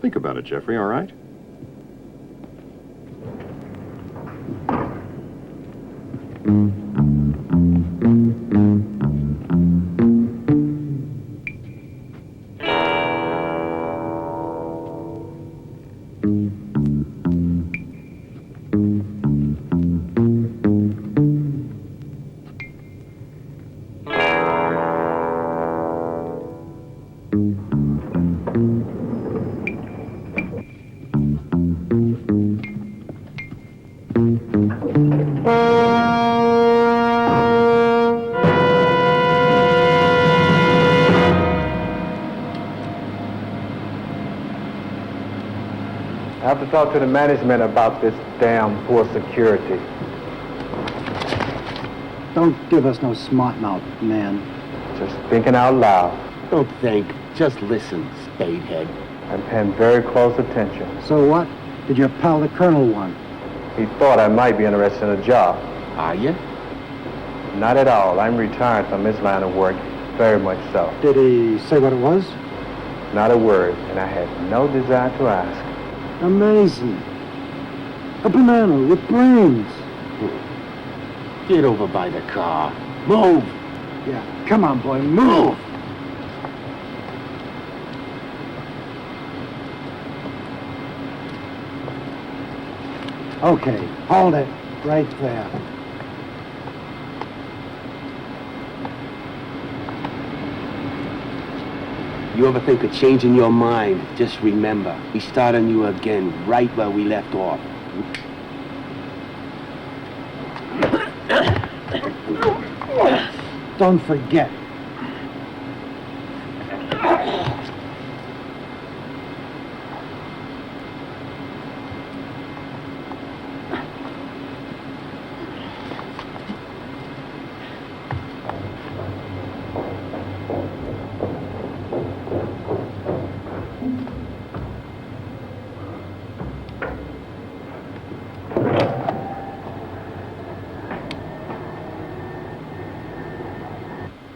Think about it, Geoffrey, all right? I have to talk to the management about this damn poor security. Don't give us no smart mouth, man. Just thinking out loud. Don't think. Just listen, spadehead. I'm paying very close attention. So what? Did your pal the colonel want? He thought I might be interested in a job. Are you? Not at all. I'm retired from this line of work. Very much so. Did he say what it was? Not a word, and I had no desire to ask. Amazing. A banana with brains. Get over by the car. Move! Yeah, come on, boy, move! Okay, hold it. Right there. You ever think of changing your mind? Just remember, we start on you again, right where we left off. Don't forget.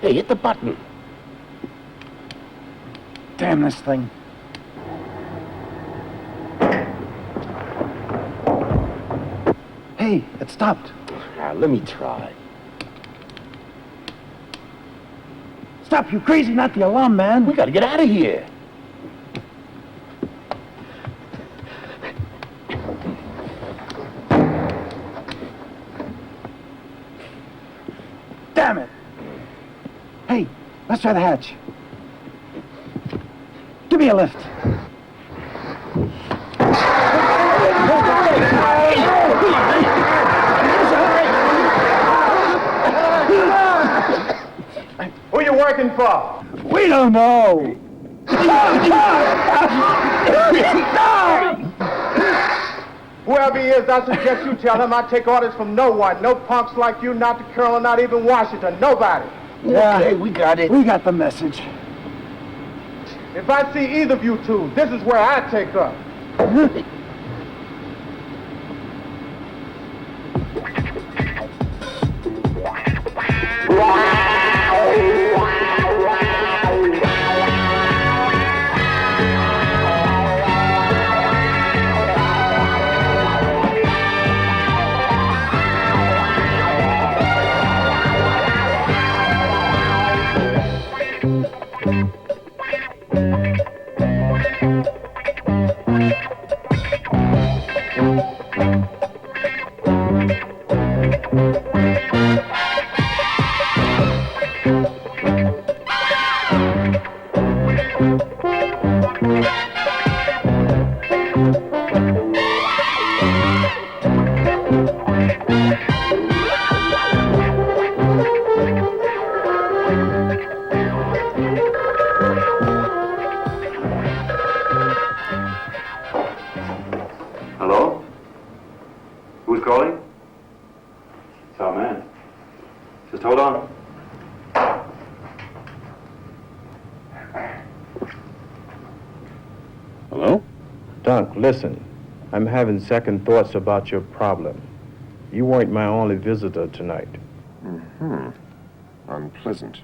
Hey, hit the button. Damn this thing. Hey, it stopped. Let me try. Stop, you crazy, not the alarm, man. We gotta get out of here. Damn it. Hey, let's try the hatch. Give me a lift. Who you working for? We don't know. Whoever he is, I suggest you tell him I take orders from no one. No punks like you, not the colonel, not even Washington. Nobody. Yeah, Okay, we got it. We got the message. If I see either of you two, this is where I take up. Hello? Who's calling? It's our man. Just hold on. Hello? Dunk, listen. I'm having second thoughts about your problem. You weren't my only visitor tonight. Mm-hmm. Unpleasant.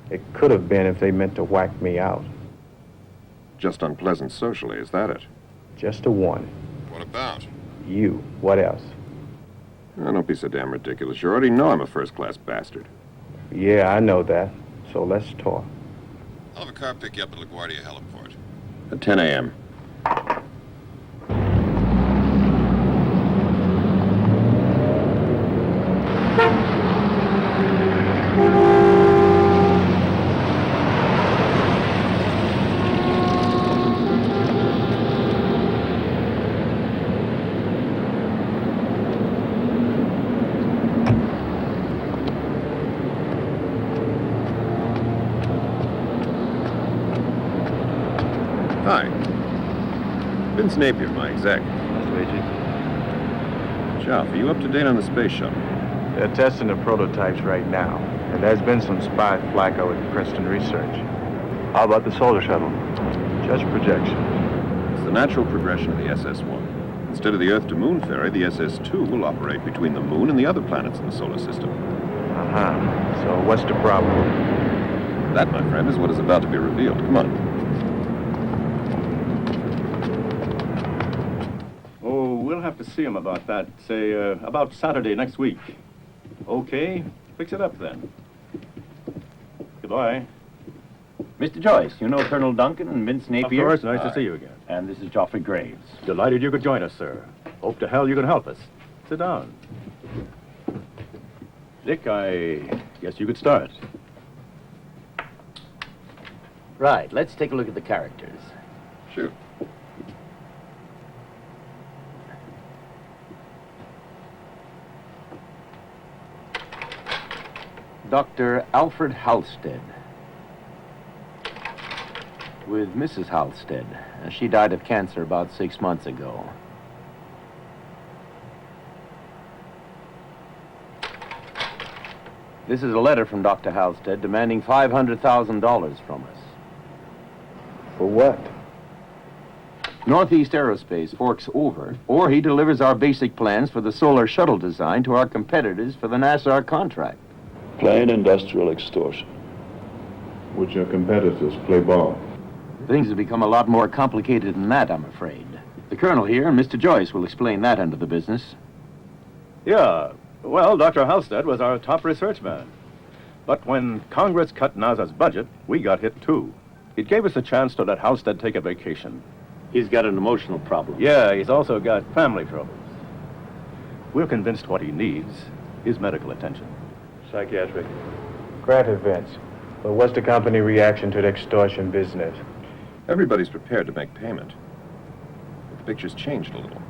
It could have been if they meant to whack me out. just unpleasant socially, is that it? Just a warning. What about? You. What else? Oh, don't be so damn ridiculous. You already know I'm a first-class bastard. Yeah, I know that. So let's talk. I'll have a car pick you up at LaGuardia Heliport. At 10 a.m. Hi. Vince Napier, my exec. Geoff, are you up to date on the space shuttle? They're testing the prototypes right now, and there's been some spy flacco at Princeton Research. How about the solar shuttle? Just projection. It's the natural progression of the SS-1. Instead of the Earth-to-Moon ferry, the SS-2 will operate between the Moon and the other planets in the solar system. Uh-huh. So what's the problem? That, my friend, is what is about to be revealed. Come on. We'll have to see him about that, say, about Saturday next week. Okay, fix it up then. Goodbye. Mr. Joyce, you know Colonel Duncan and Vince Napier? Of course, nice to see you again. And this is Geoffrey Graves. Delighted you could join us, sir. Hope to hell you can help us. Sit down. Dick, I guess you could start. Right, let's take a look at the characters. Shoot. Dr. Alfred Halstead. With Mrs. Halstead. She died of cancer about 6 months ago. This is a letter from Dr. Halstead demanding $500,000 from us. For what? Northeast Aerospace forks over, or he delivers our basic plans for the solar shuttle design to our competitors for the NASA contract. Plain industrial extortion. Would your competitors play ball? Things have become a lot more complicated than that, I'm afraid. The Colonel here and Mr. Joyce will explain that end of the business. Yeah, well, Dr. Halstead was our top research man. But when Congress cut NASA's budget, we got hit too. It gave us a chance to let Halstead take a vacation. He's got an emotional problem. Yeah, he's also got family troubles. We're convinced what he needs is medical attention. Psychiatric. Granted, Vince. But what's the company reaction to the extortion business? Everybody's prepared to make payment. But the picture's changed a little.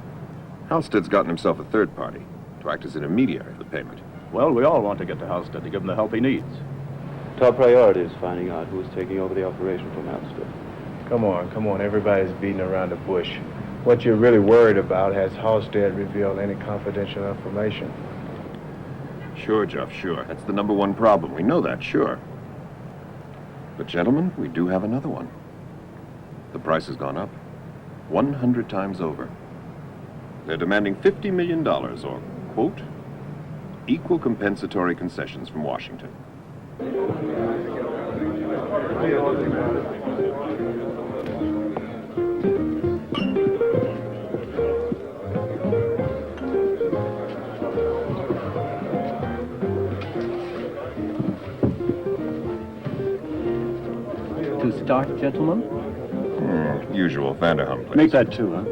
Halstead's gotten himself a third party to act as an intermediary for the payment. Well, we all want to get to Halstead to give him the help he needs. Top priority is finding out who's taking over the operation from Halstead. Come on. Everybody's beating around the bush. What you're really worried about, has Halstead revealed any confidential information? Sure, Geoff, sure. That's the #1 problem. We know that, sure. But, gentlemen, we do have another one. The price has gone up 100 times over. They're demanding $50 million, or, quote, equal compensatory concessions from Washington. To start, gentlemen? Usual Vanderham place. Make that two, huh?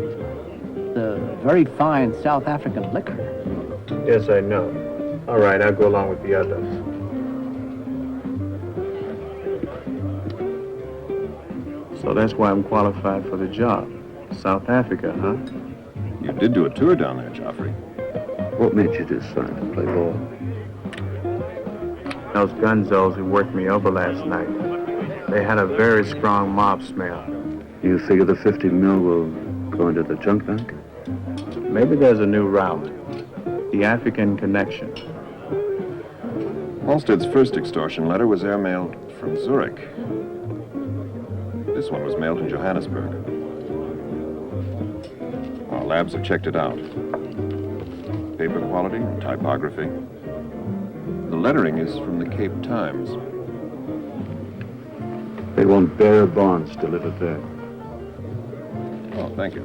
The very fine South African liquor. Yes, I know. All right, I'll go along with the others. So that's why I'm qualified for the job. South Africa, huh? You did do a tour down there, Geoffrey. What made you decide to play ball? Those gunzos who worked me over last night, they had a very strong mob smell. You figure the 50 mil will go into the junk bank? Maybe there's a new route. The African connection. Halstead's first extortion letter was airmailed from Zurich. This one was mailed in Johannesburg. Our labs have checked it out. Paper quality, typography. The lettering is from the Cape Times. They want bearer bonds delivered there. Thank you.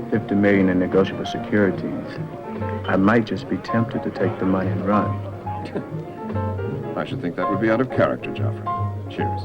$50 million in negotiable securities. I might just be tempted to take the money and run. I should think that would be out of character, Geoffrey. Cheers.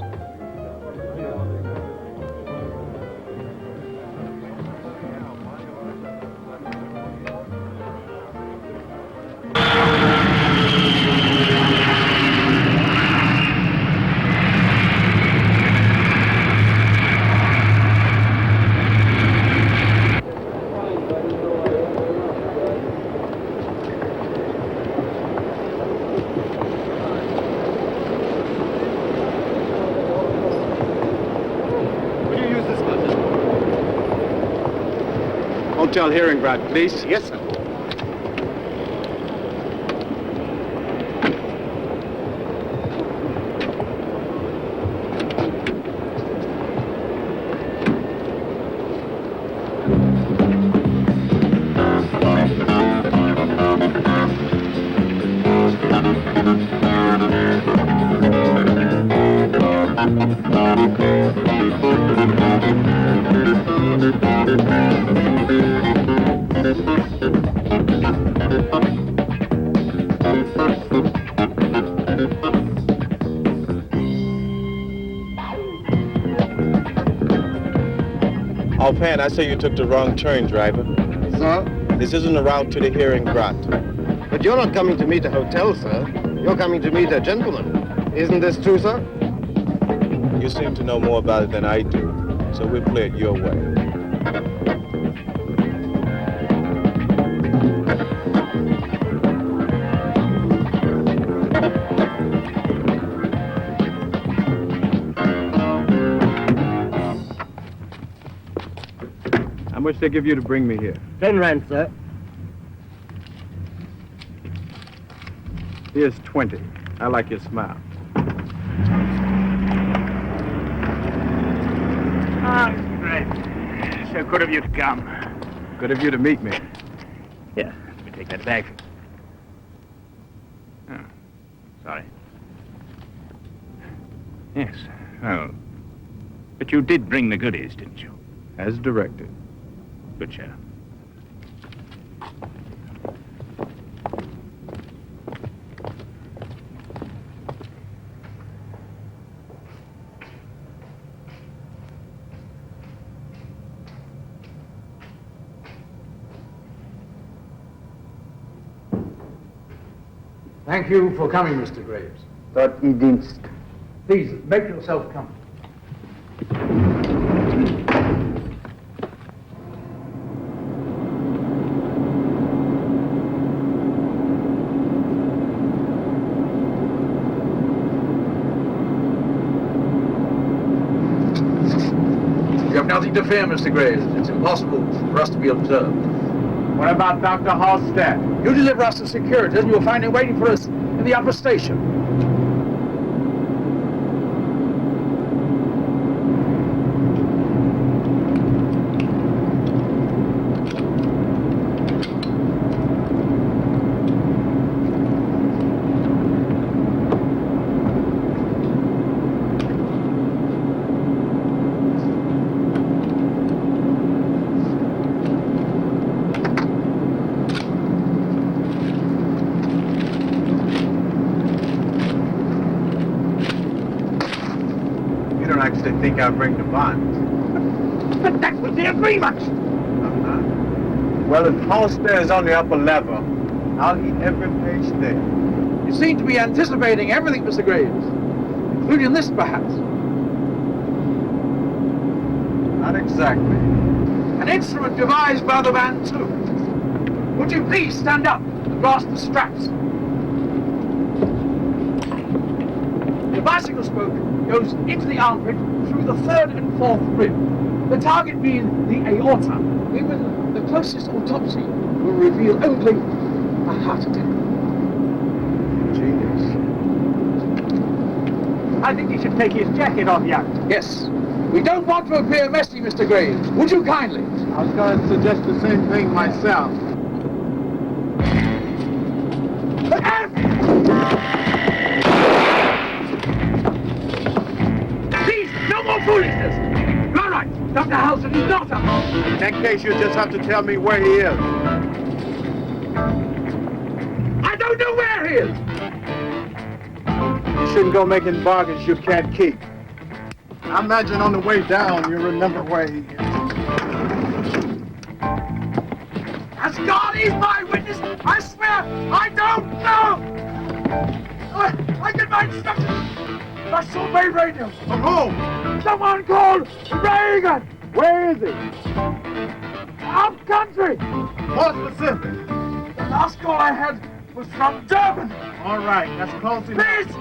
Hotel hearing, Brad, please. Yes, sir. Offhand, I say you took the wrong turn, driver. Sir? This isn't a route to the hearing grot. But you're not coming to meet a hotel, sir. You're coming to meet a gentleman. Isn't this true, sir? You seem to know more about it than I do, so we'll play it your way. How much they give you to bring me here? 10 rand, sir. Here's 20. I like your smile. Ah, great. So good of you to come. Good of you to meet me. Here, let me take that bag. Oh, sorry. Yes, well, but you did bring the goodies, didn't you? As directed. Good show. Thank you for coming, Mr. Graves. Dort I Dienst. Please, make yourself comfortable. You have nothing to fear, Mr. Graves. It's impossible for us to be observed. What about Dr. Halstead? You deliver us to security, and you'll find him waiting for us in the upper station. They think I'll bring the bonds. But that was the agreement! Well, if Halstead is on the upper level, I'll eat every page there. You seem to be anticipating everything, Mr. Graves. Including this, perhaps. Not exactly. An instrument devised by the man, too. Would you please stand up and grasp the straps? The bicycle spoke goes into the armpit through the third and fourth rib. The target being the aorta. Even the closest autopsy will reveal only a heart attack. Genius. I think he should take his jacket off, young. Yes. We don't want to appear messy, Mr. Graves. Would you kindly? I was going to suggest the same thing myself. foolishness! You're right, Dr. Halstead is not up. In that case, you just have to tell me where he is. I don't know where he is! You shouldn't go making bargains you can't keep. I imagine on the way down, you'll remember where he is. As God is my witness, I swear I don't know! I get my instructions! I saw my radio. From whom? Someone called Reagan! Where is he? Out country! More specific. The last call I had was from Durban. All right, that's close enough. Please!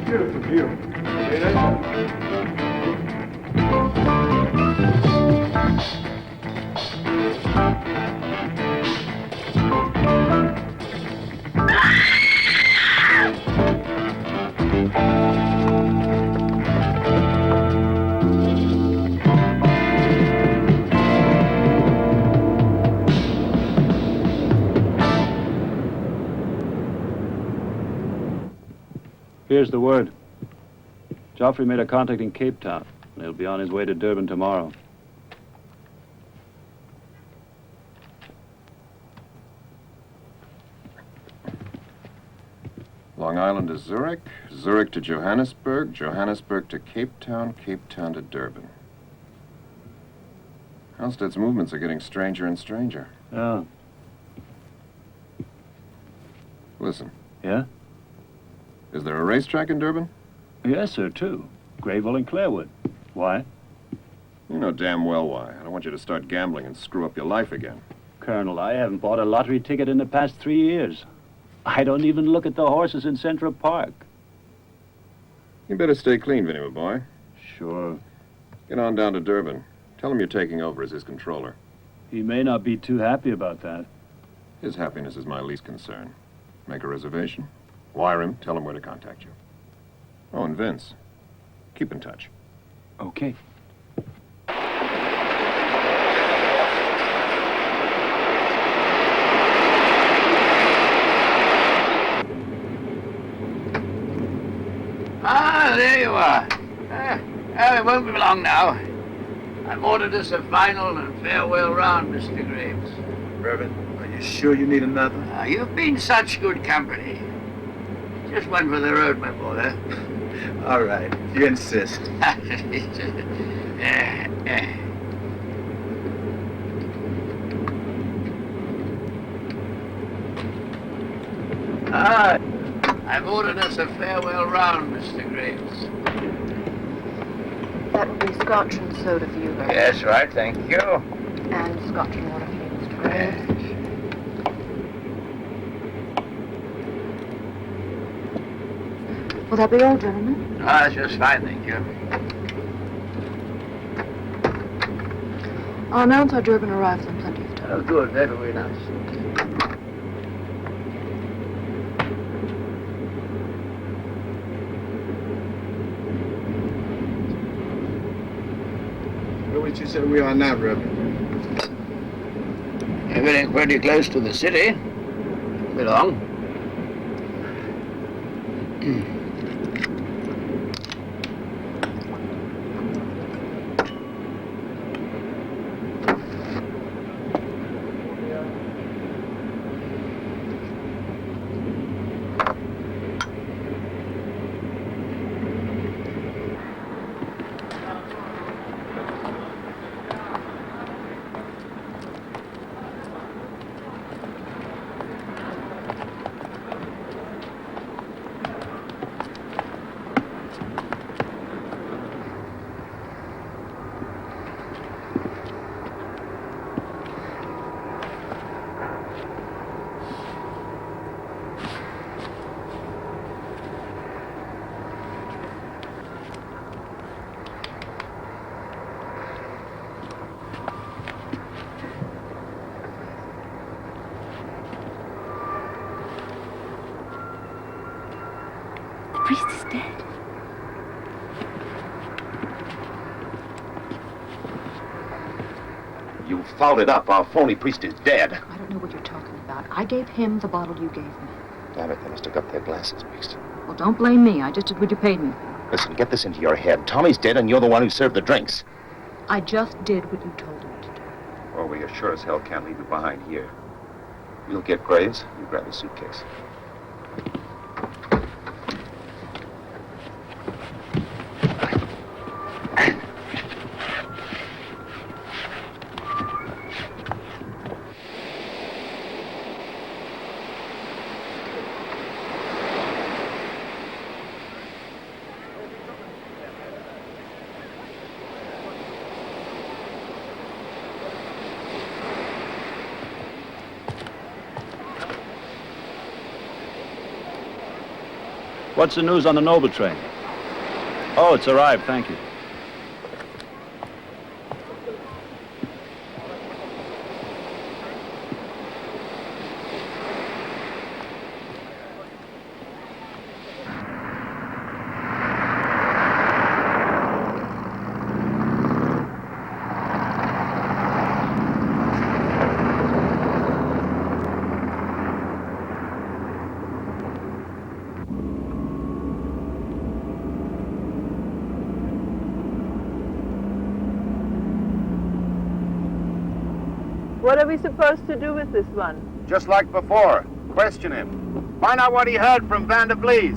Beautiful view. Ain't it? Here's the word. Geoffrey made a contact in Cape Town. He'll be on his way to Durban tomorrow. Long Island to Zurich, Zurich to Johannesburg, Johannesburg to Cape Town, Cape Town to Durban. Halstead's movements are getting stranger and stranger. Oh. Listen. Yeah? Is there a racetrack in Durban? Yes, sir, too. Grayville and Clarewood. Why? You know damn well why. I don't want you to start gambling and screw up your life again. Colonel, I haven't bought a lottery ticket in the past 3 years. I don't even look at the horses in Central Park. You better stay clean, Vinny, my boy. Sure. Get on down to Durban. Tell him you're taking over as his controller. He may not be too happy about that. His happiness is my least concern. Make a reservation. Wire him. Tell him where to contact you. Oh, and Vince, keep in touch. Okay. Ah, there you are. It won't be long now. I've ordered us a final and farewell round, Mr. Graves. Reverend, are you sure you need another? You've been such good company. Just one for the road, my boy, huh? All right, if you insist. I've ordered us a farewell round, Mr. Graves. That will be scotch and soda for you, Reverend. Yes, right, thank you. And scotch and water for you, Mr. Graves. Will that be all, gentlemen? That's just fine, thank you. I'll announce our Durban arrival in plenty of time. Oh, good, that will be nice. Where would you say we are now, Reverend? We're getting pretty close to the city. Be long. You fouled it up. Our phony priest is dead. I don't know what you're talking about. I gave him the bottle you gave me. Damn it, they must have got their glasses mixed. Well, don't blame me. I just did what you paid me. Listen, get this into your head. Tommy's dead and you're the one who served the drinks. I just did what you told me to do. Well, we sure as hell can't leave you behind here. We'll get Graves. You grab his suitcase. What's the news on the Noble train? Oh, it's arrived, thank you. What are we supposed to do with this one? Just like before. Question him. Find out what he heard from Van der Vlies.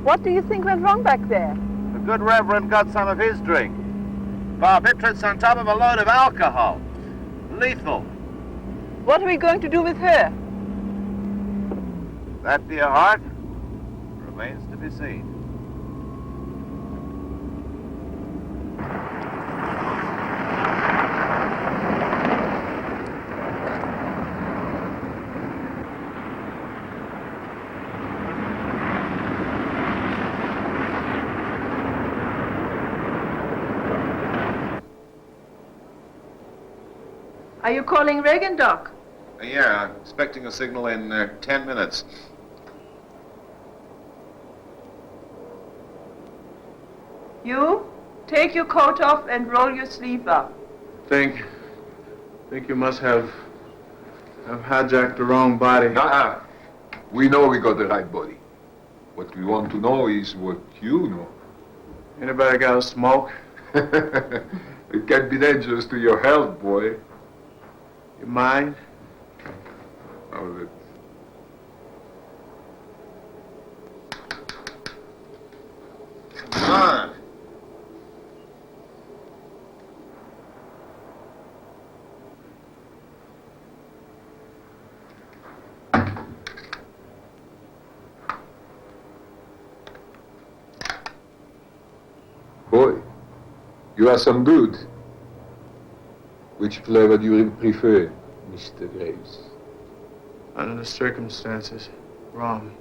What do you think went wrong back there? The good Reverend got some of his drink. Barbiturates on top of a load of alcohol. Lethal. What are we going to do with her? That, dear heart, remains to be seen. Are you calling Reagan, Doc? Yeah, I'm expecting a signal in 10 minutes. You? Take your coat off and roll your sleeve up. Think you must have hijacked the wrong body. Nah, we know we got the right body. What we want to know is what you know. Anybody got a smoke? It can be dangerous to your health, boy. You mind? Oh, that... Come on. Boy, you are some good. Which flavor do you prefer, Mr. Graves? Under the circumstances, rum.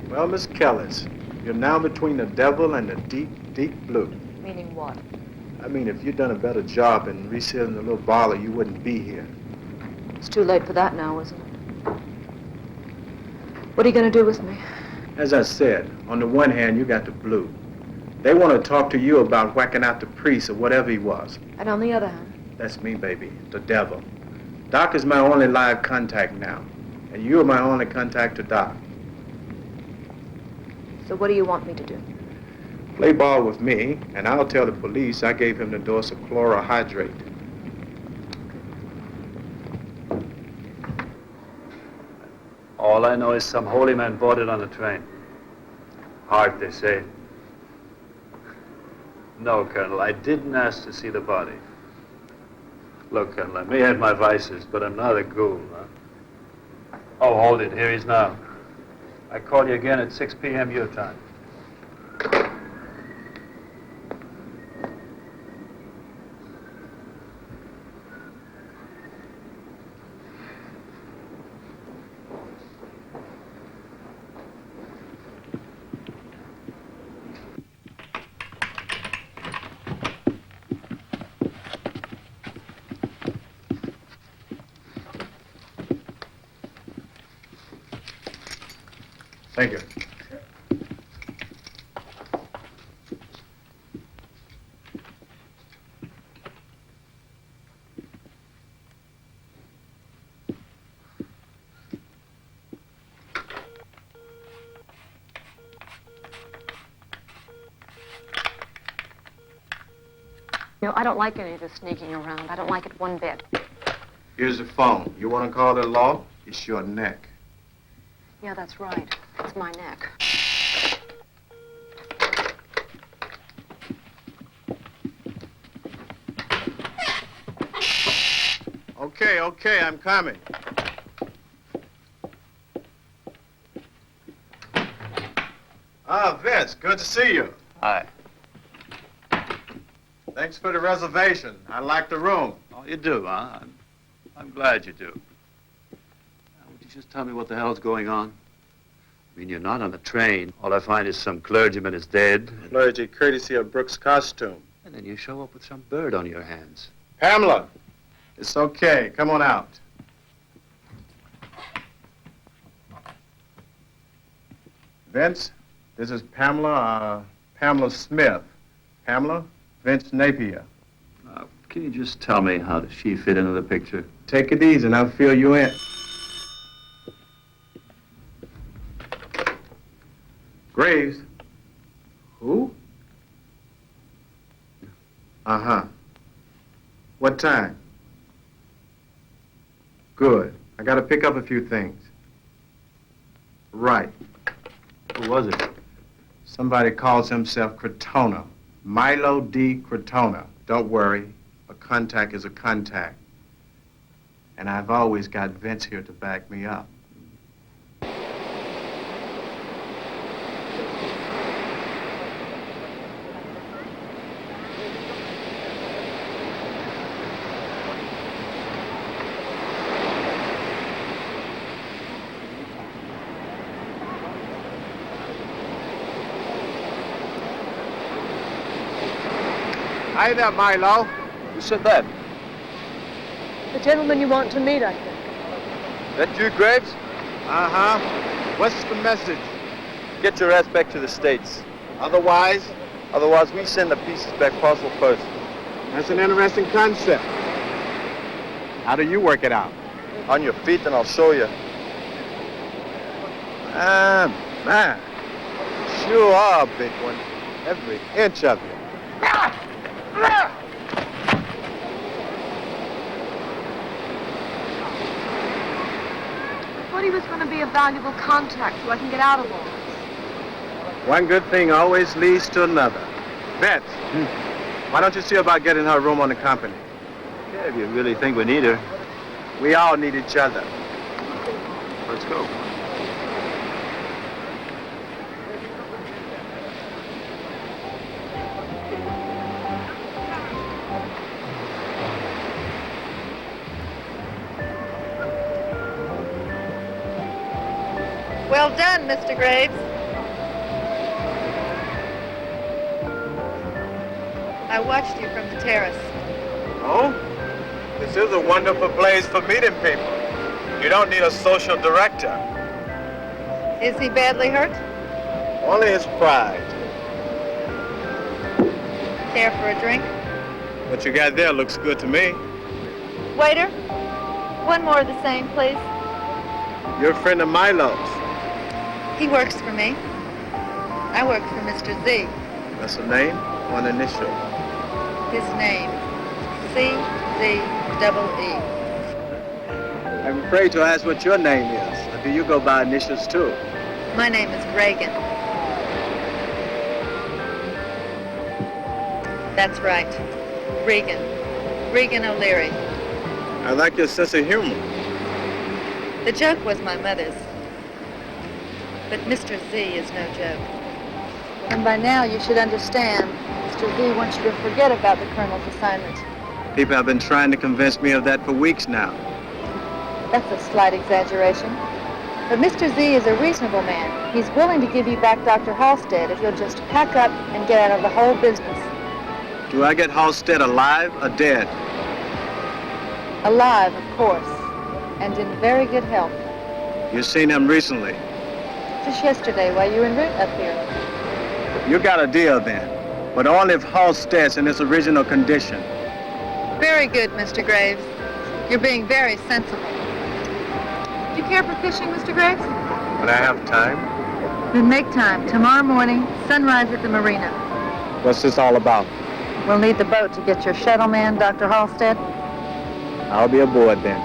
Well, Miss Kellis, you're now between the devil and the deep, deep blue. Meaning what? I mean, if you'd done a better job in resealing the little bottle, you wouldn't be here. It's too late for that now, isn't it? What are you going to do with me? As I said, on the one hand, you got the blue. They want to talk to you about whacking out the priest or whatever he was. And on the other hand? That's me, baby, the devil. Doc is my only live contact now, and you're my only contact to Doc. So what do you want me to do? Play ball with me, and I'll tell the police I gave him the dose of chlorohydrate. All I know is some holy man bought it on the train. Heart, they say. No, Colonel, I didn't ask to see the body. Look, Colonel, I may have my vices, but I'm not a ghoul, huh? Oh, hold it. Here he is now. I call you again at 6 p.m. your time. Thank you. You know, I don't like any of this sneaking around. I don't like it one bit. Here's the phone. You want to call the law? It's your neck. Yeah, that's right. It's my neck. Okay, I'm coming. Ah, Vince, good to see you. Hi. Thanks for the reservation. I like the room. Oh, you do, huh? I'm glad you do. Would you just tell me what the hell's going on? I mean, you're not on the train. All I find is some clergyman is dead. Clergy, courtesy of Brooks' costume. And then you show up with some bird on your hands. Pamela, it's okay. Come on out. Vince, this is Pamela Smith. Pamela, Vince Napier. Can you just tell me how does she fit into the picture? Take it easy and I'll fill you in. Graves. Who? Uh-huh. What time? Good. I gotta pick up a few things. Right. Who was it? Somebody calls himself Crotona. Milo D. Crotona. Don't worry. A contact is a contact. And I've always got Vince here to back me up. Hi there, Milo. Who said that? The gentleman you want to meet, I think. That you, Graves? Uh-huh. What's the message? Get your ass back to the States. Otherwise? Otherwise, we send the pieces back parcel post. That's an interesting concept. How do you work it out? On your feet, and I'll show you. Ah, man. Sure are a big one. Every inch of you. I thought he was going to be a valuable contact so I can get out of all this. One good thing always leads to another. Vince, why don't you see about getting her a room on the company? Okay, if you really think we need her. We all need each other. Let's go. Well done, Mr. Graves. I watched you from the terrace. Oh? This is a wonderful place for meeting people. You don't need a social director. Is he badly hurt? Only his pride. Care for a drink? What you got there looks good to me. Waiter, one more of the same, please. You're a friend of Milo's. He works for me. I work for Mr. Z. That's a name or an initial? His name, C-Z-E-E. I'm afraid to ask what your name is. Or do you go by initials too? My name is Reagan. That's right. Regan. Regan O'Leary. I like your sense of humor. The joke was my mother's. But Mr. Z is no joke. And by now you should understand, Mr. Z wants you to forget about the Colonel's assignment. People have been trying to convince me of that for weeks now. That's a slight exaggeration. But Mr. Z is a reasonable man. He's willing to give you back Dr. Halstead if you'll just pack up and get out of the whole business. Do I get Halstead alive or dead? Alive, of course, and in very good health. You seen him recently? Just yesterday while you were en route up here. You got a deal then, but only if Halstead's in its original condition. Very good, Mr. Graves. You're being very sensible. Do you care for fishing, Mr. Graves? When I have time. Then make time. Tomorrow morning, sunrise at the marina. What's this all about? We'll need the boat to get your shuttle man, Dr. Halstead. I'll be aboard then.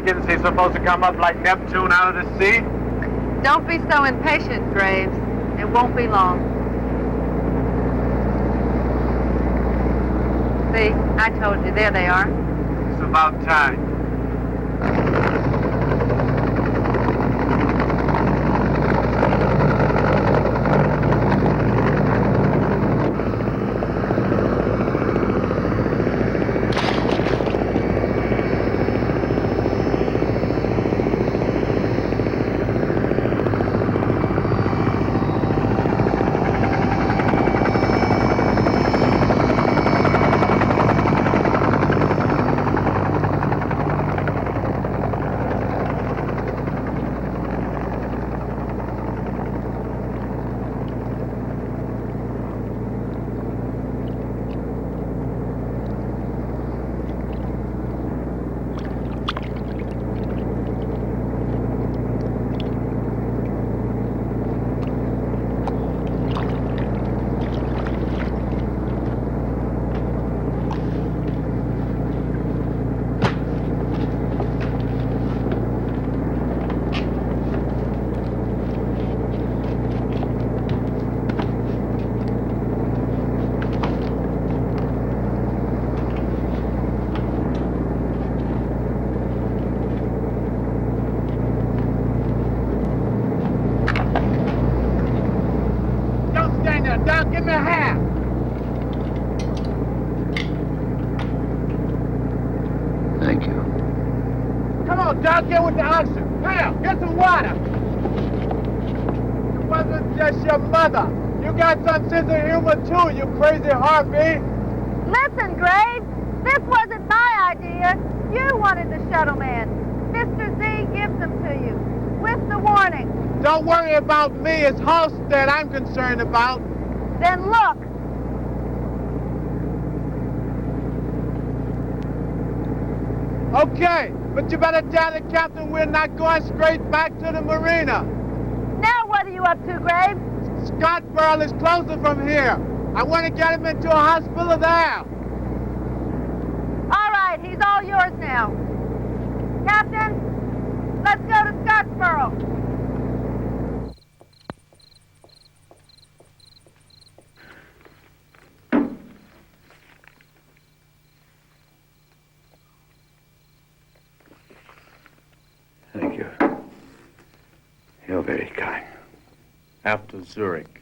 Is he supposed to come up like Neptune out of the sea? Don't be so impatient, Graves. It won't be long. See, I told you. There they are. It's about time. Doc, give me a hand. Thank you. Come on, Doc, get with the oxygen. Hell, get some water. It wasn't just your mother. You got some sense of humor, too, you crazy harpy. Listen, Graves, this wasn't my idea. You wanted the shuttle man. Mr. Z gives them to you, with the warning. Don't worry about me. It's Halstead I'm concerned about. Then look. Okay, but you better tell the captain we're not going straight back to the marina. Now what are you up to, Graves? Scottsboro is closer from here. I want to get him into a hospital there. All right, he's all yours now. Captain, let's go to Scottsboro. very kind. After Zurich.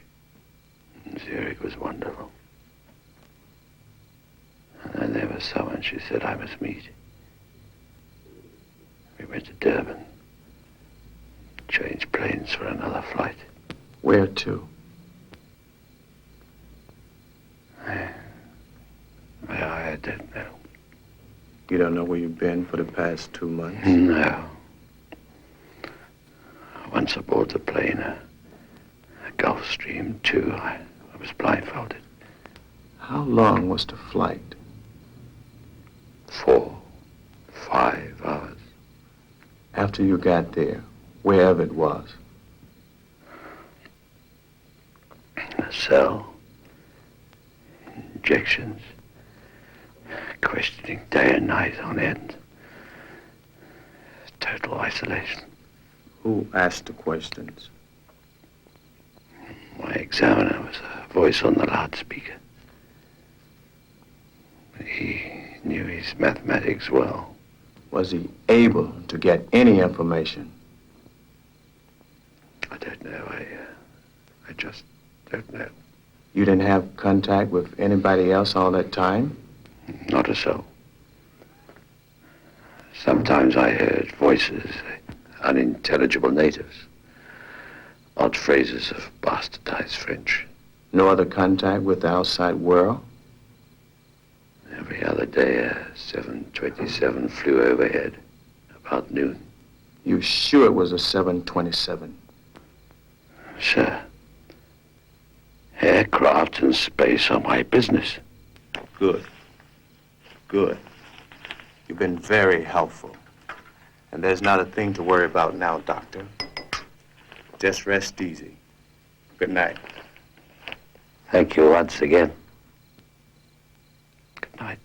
Zurich was wonderful. And then there was someone she said I must meet. We went to Durban. Changed planes for another flight. Where to? I don't know. You don't know where you've been for the past 2 months? No. Once aboard the plane, a Gulfstream 2, I was blindfolded. How long was the flight? 4, 5 hours. After you got there, wherever it was? A cell. Injections. Questioning day and night on end. Total isolation. Who asked the questions? My examiner was a voice on the loudspeaker. He knew his mathematics well. Was he able to get any information? I don't know. I just don't know. You didn't have contact with anybody else all that time? Not a soul. Sometimes I heard voices, unintelligible natives. Odd phrases of bastardized French. No other contact with the outside world? Every other day, a 727 flew overhead, about noon. You sure it was a 727? Sir, aircraft and space are my business. Good. Good. You've been very helpful. And there's not a thing to worry about now, Doctor. Just rest easy. Good night. Thank you once again. Good night.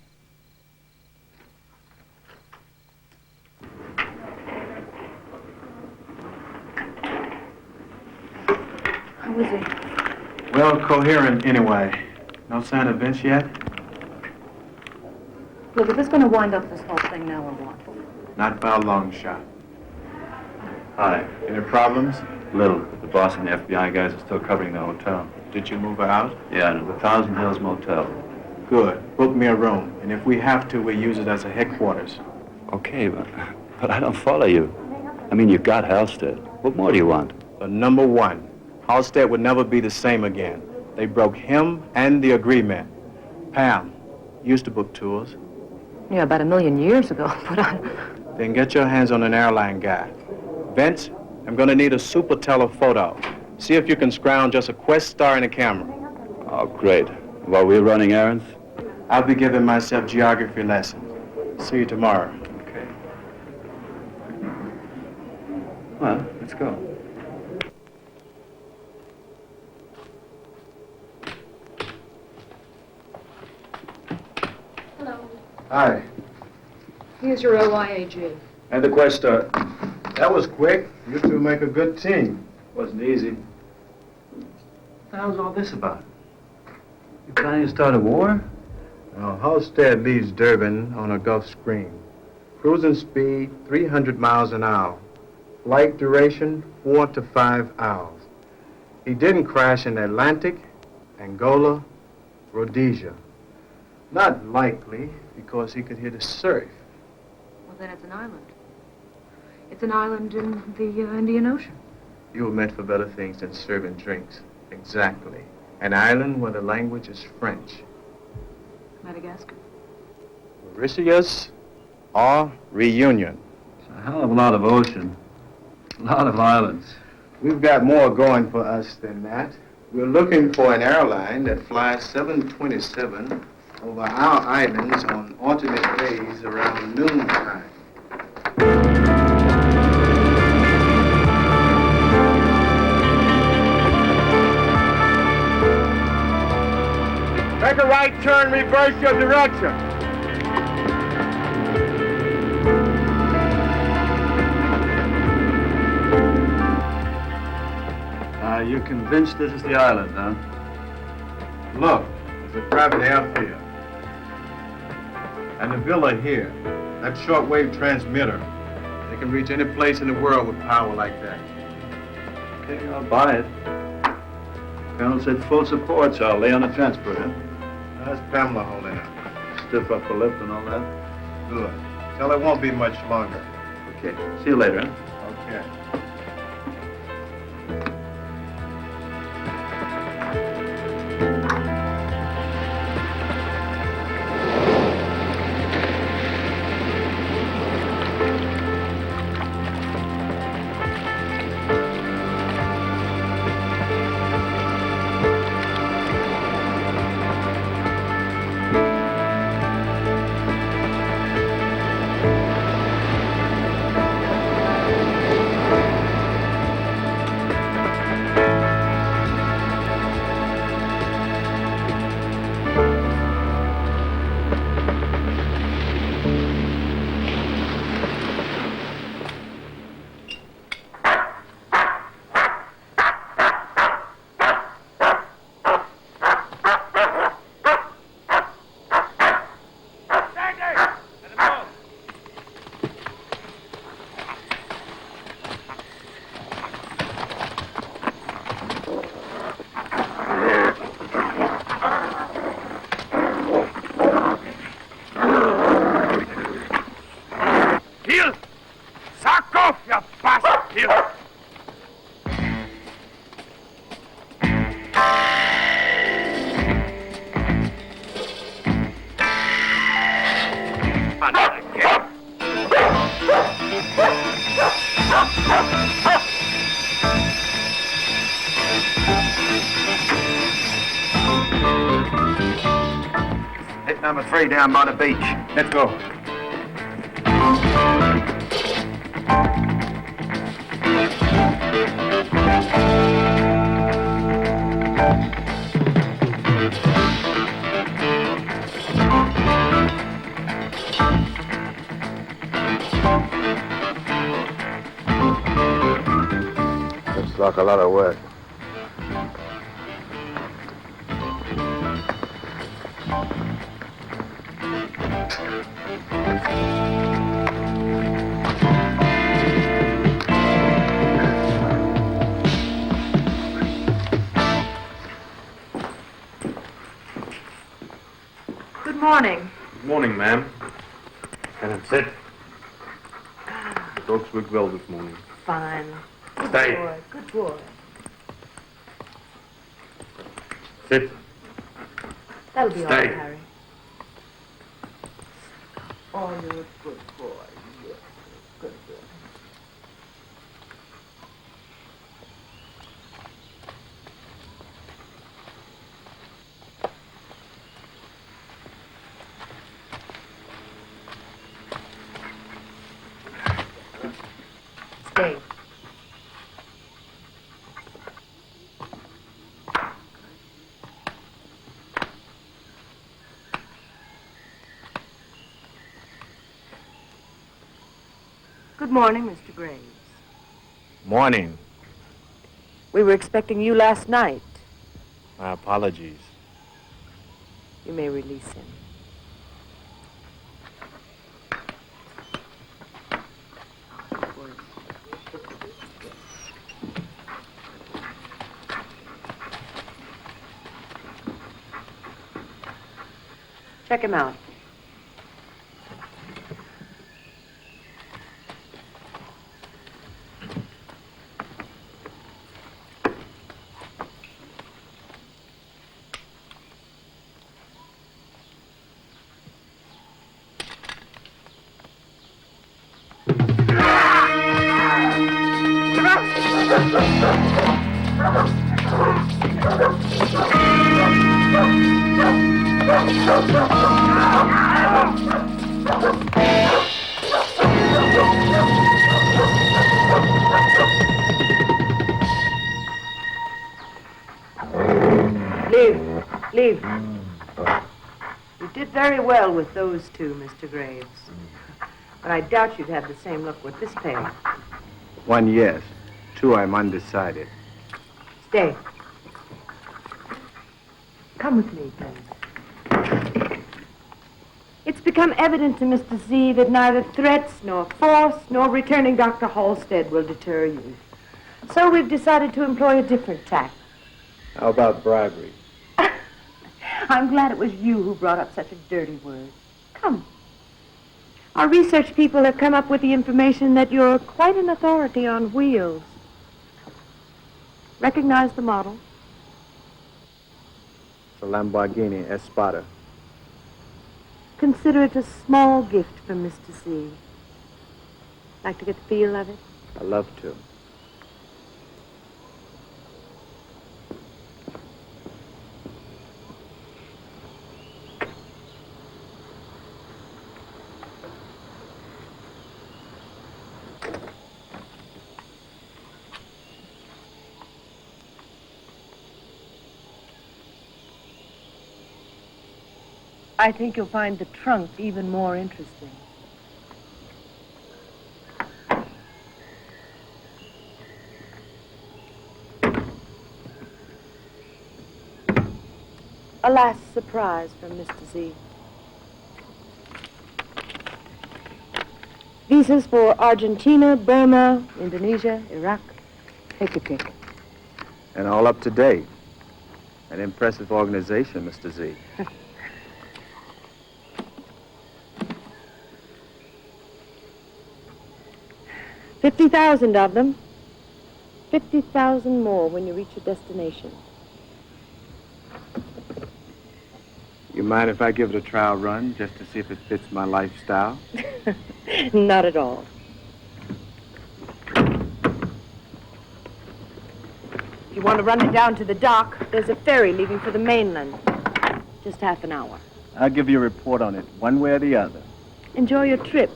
How was he? Well, coherent anyway. No sign of Vince yet? Look, is this going to wind up this whole thing now or what? Not by a long shot. Hi. Any problems? Little. The boss and the FBI guys are still covering the hotel. Did you move her out? Yeah, to the Thousand Hills Motel. Good. Book me a room. And if we have to, we'll use it as a headquarters. Okay, but I don't follow you. I mean, you've got Halstead. What more do you want? But number one, Halstead would never be the same again. They broke him and the agreement. Pam, used to book tours. Yeah, about 1,000,000 years ago, but Then get your hands on an airline guy. Vince, I'm gonna need a super telephoto. See if you can scrounge us a Quest star and a camera. Oh, great. While we're running errands? I'll be giving myself geography lessons. See you tomorrow. Okay. Well, let's go. Hi. here's your OIAG. And the Quest star. That was quick. You two make a good team. Wasn't easy. What the hell's all this about? You planning to start a war? Now, Halstead leaves Durban on a Gulf Stream. Cruising speed, 300 miles an hour. Flight duration, 4 to 5 hours. He didn't crash in the Atlantic, Angola, Rhodesia. Not likely, because he could hit a surf. Well, then it's an island. It's an island in the Indian Ocean. You were meant for better things than serving drinks. Exactly. An island where the language is French. Madagascar. Mauritius or Reunion. It's a hell of a lot of ocean. A lot of islands. We've got more going for us than that. We're looking for an airline that flies 727 over our islands on alternate days around noontime. Make a right turn, reverse your direction. You're convinced this is the island, huh? Look, there's a private airfield. And the villa here, that shortwave transmitter, they can reach any place in the world with power like that. Okay, I'll buy it. Colonel said full support, so I'll lay on the transport, huh? How's Pamela holding up? Stiff upper lip and all that. Good. Tell her it won't be much longer. Okay, see you later, huh? Okay. Hit number 3 down by the beach. Let's go. Looks like a lot of work. Good morning. Good morning, ma'am. Can I sit? The dogs worked well this morning. Fine. Good Stay. boy. Good boy. Sit. That'll be all Stay. right, Harry. Oh, you're a good boy. Yes, good boy. Stay. Good morning, Mr. Graves. Morning. We were expecting you last night. My apologies. You may release him. Check him out. Leave. You did very well with those two, Mr. Graves. But I doubt you'd have the same luck with this pair. 1, yes. 2, I'm undecided. Stay. Come with me, please. It's become evident to Mr. Z that neither threats, nor force, nor returning Dr. Halstead will deter you. So we've decided to employ a different tack. How about bribery? I'm glad it was you who brought up such a dirty word. Come. Our research people have come up with the information that you're quite an authority on wheels. Recognize the model? It's a Lamborghini Espada. Consider it a small gift from Mr. Z. Like to get the feel of it? I love to. I think you'll find the trunk even more interesting. A last surprise from Mr. Z. Visas for Argentina, Burma, Indonesia, Iraq. Take your pick. And all up to date. An impressive organization, Mr. Z. $50,000 of them. 50,000 more when you reach your destination. You mind if I give it a trial run just to see if it fits my lifestyle? Not at all. If you want to run it down to the dock, there's a ferry leaving for the mainland. Just half an hour. I'll give you a report on it, one way or the other. Enjoy your trip.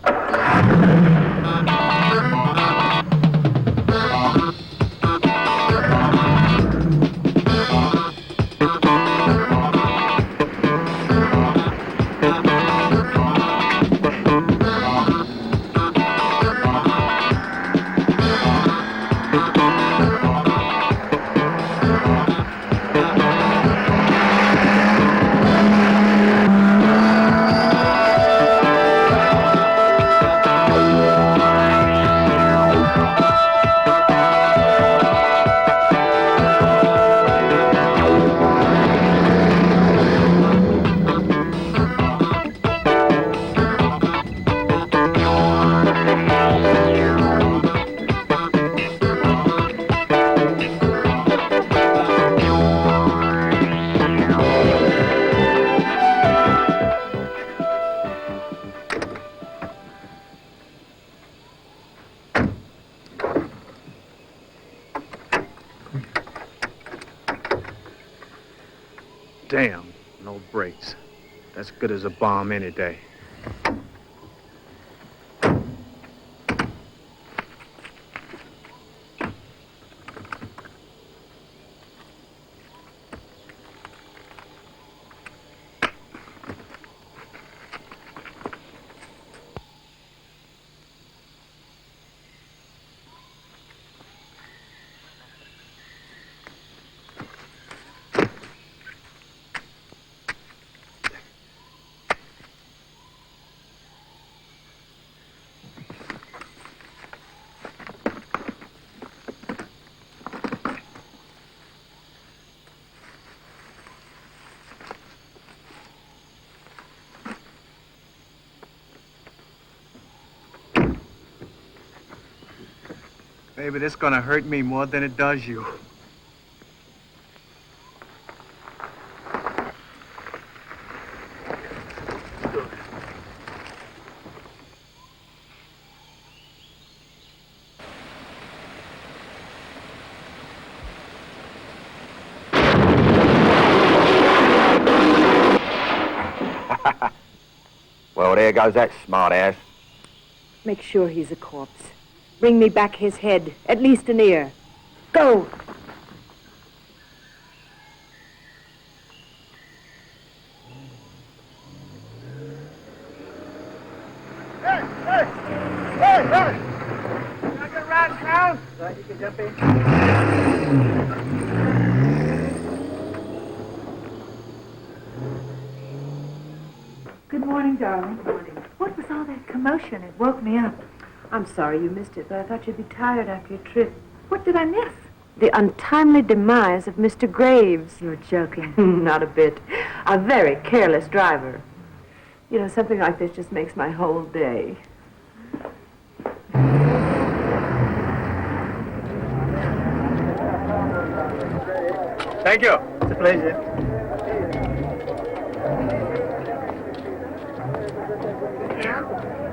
Damn, no brakes. That's good as a bomb any day. Baby, this gonna hurt me more than it does you. Well, there goes that smart ass. Make sure he's a corpse. Bring me back his head, at least an ear. Go! Hey! Hey! Hey! Hey! Can I get a ride down? Right, you can jump in. Good morning, darling. Good morning. What was all that commotion? It woke me up. I'm sorry you missed it, but I thought you'd be tired after your trip. What did I miss? The untimely demise of Mr. Graves. You're joking. Not a bit. A very careless driver. You know, something like this just makes my whole day. Thank you. It's a pleasure.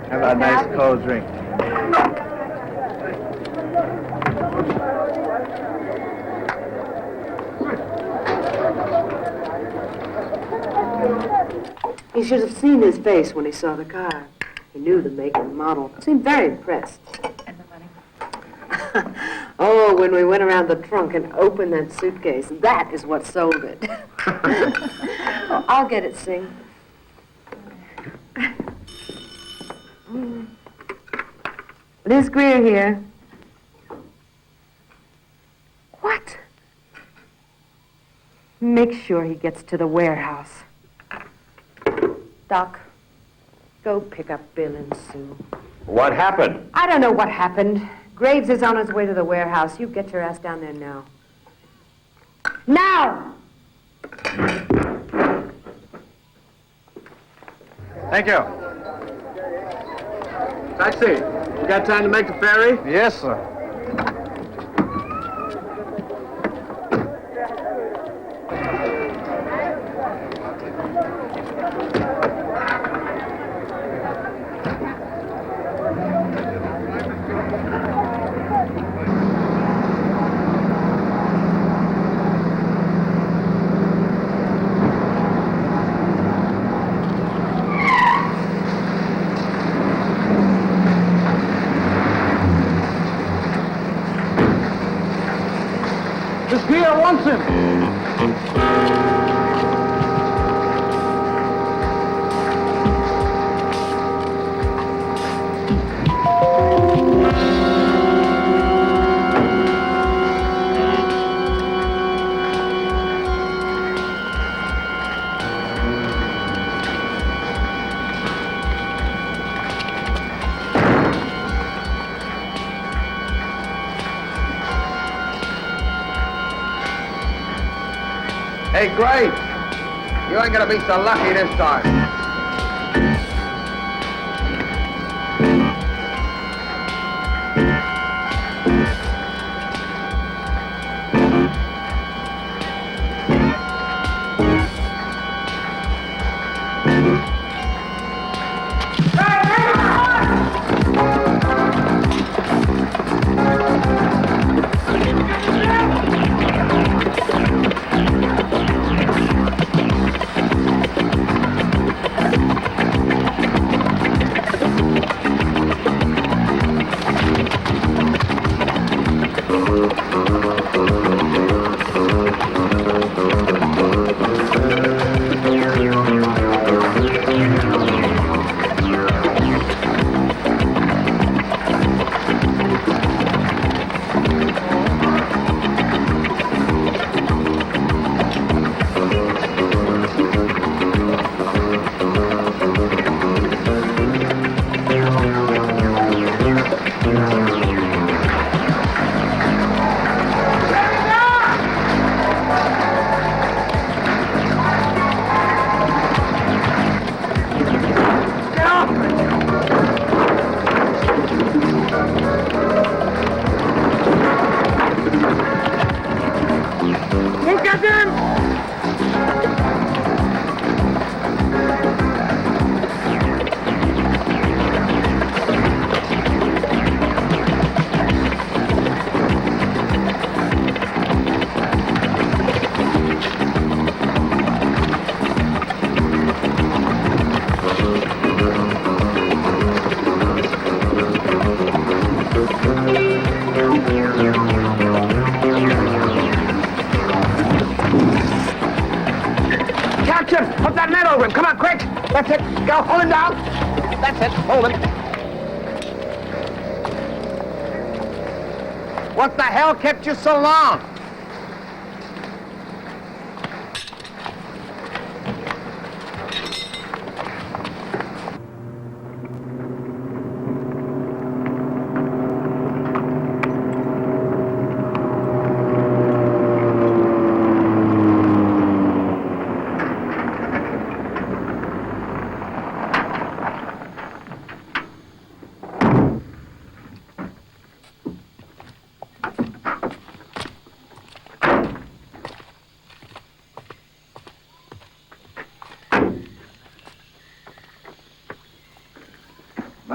Have a nice cold drink. He should have seen his face when he saw the car. He knew the make and model. Seemed very impressed. And the money? Oh, when we went around the trunk and opened that suitcase, that is what sold it. Oh, I'll get it, Sing. Liz Greer here. What? Make sure he gets to the warehouse. Doc, go pick up Bill and Sue. What happened? I don't know what happened. Graves is on his way to the warehouse. You get your ass down there now. Now! Thank you. Taxi, you got time to make the ferry? Yes, sir. This Pierre wants him. Hey, Graves, you ain't gonna be so lucky this time. Put that net over him. Come on, quick. That's it. Go, hold him down. That's it. Hold him. What the hell kept you so long?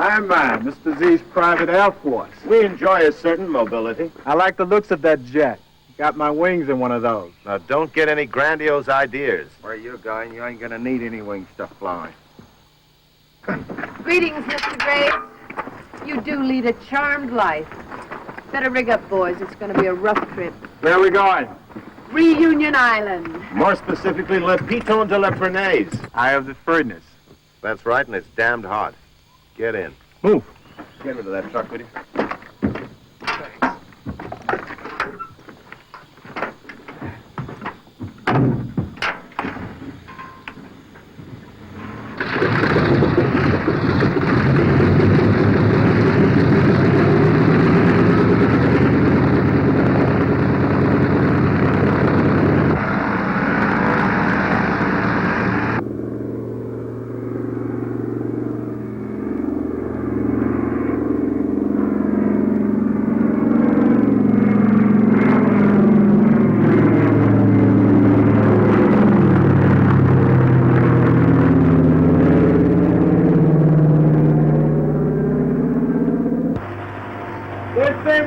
My, Mr. Z's private Air Force. We enjoy a certain mobility. I like the looks of that jet. Got my wings in one of those. Now, don't get any grandiose ideas. Where you're going, you ain't gonna need any wing stuff flying. Greetings, Mr. Graves. You do lead a charmed life. Better rig up, boys. It's going to be a rough trip. Where are we going? Reunion Island. More specifically, Le Piton de la Bernaise. Eye of the furnace. That's right, and it's damned hot. Get in. Move. Get rid of that truck, will you?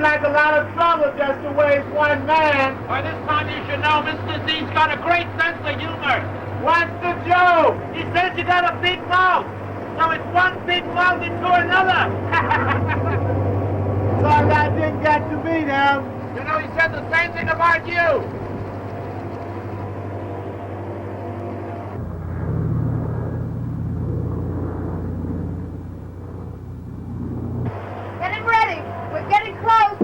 Like a lot of trouble just to waste one man. By this time you should know Mr. Z's got a great sense of humor. What's the joke? He says you got a big mouth. So it's one big mouth into another. Sorry I didn't get to meet him. You know, he said the same thing about you. Getting ready. We're getting close.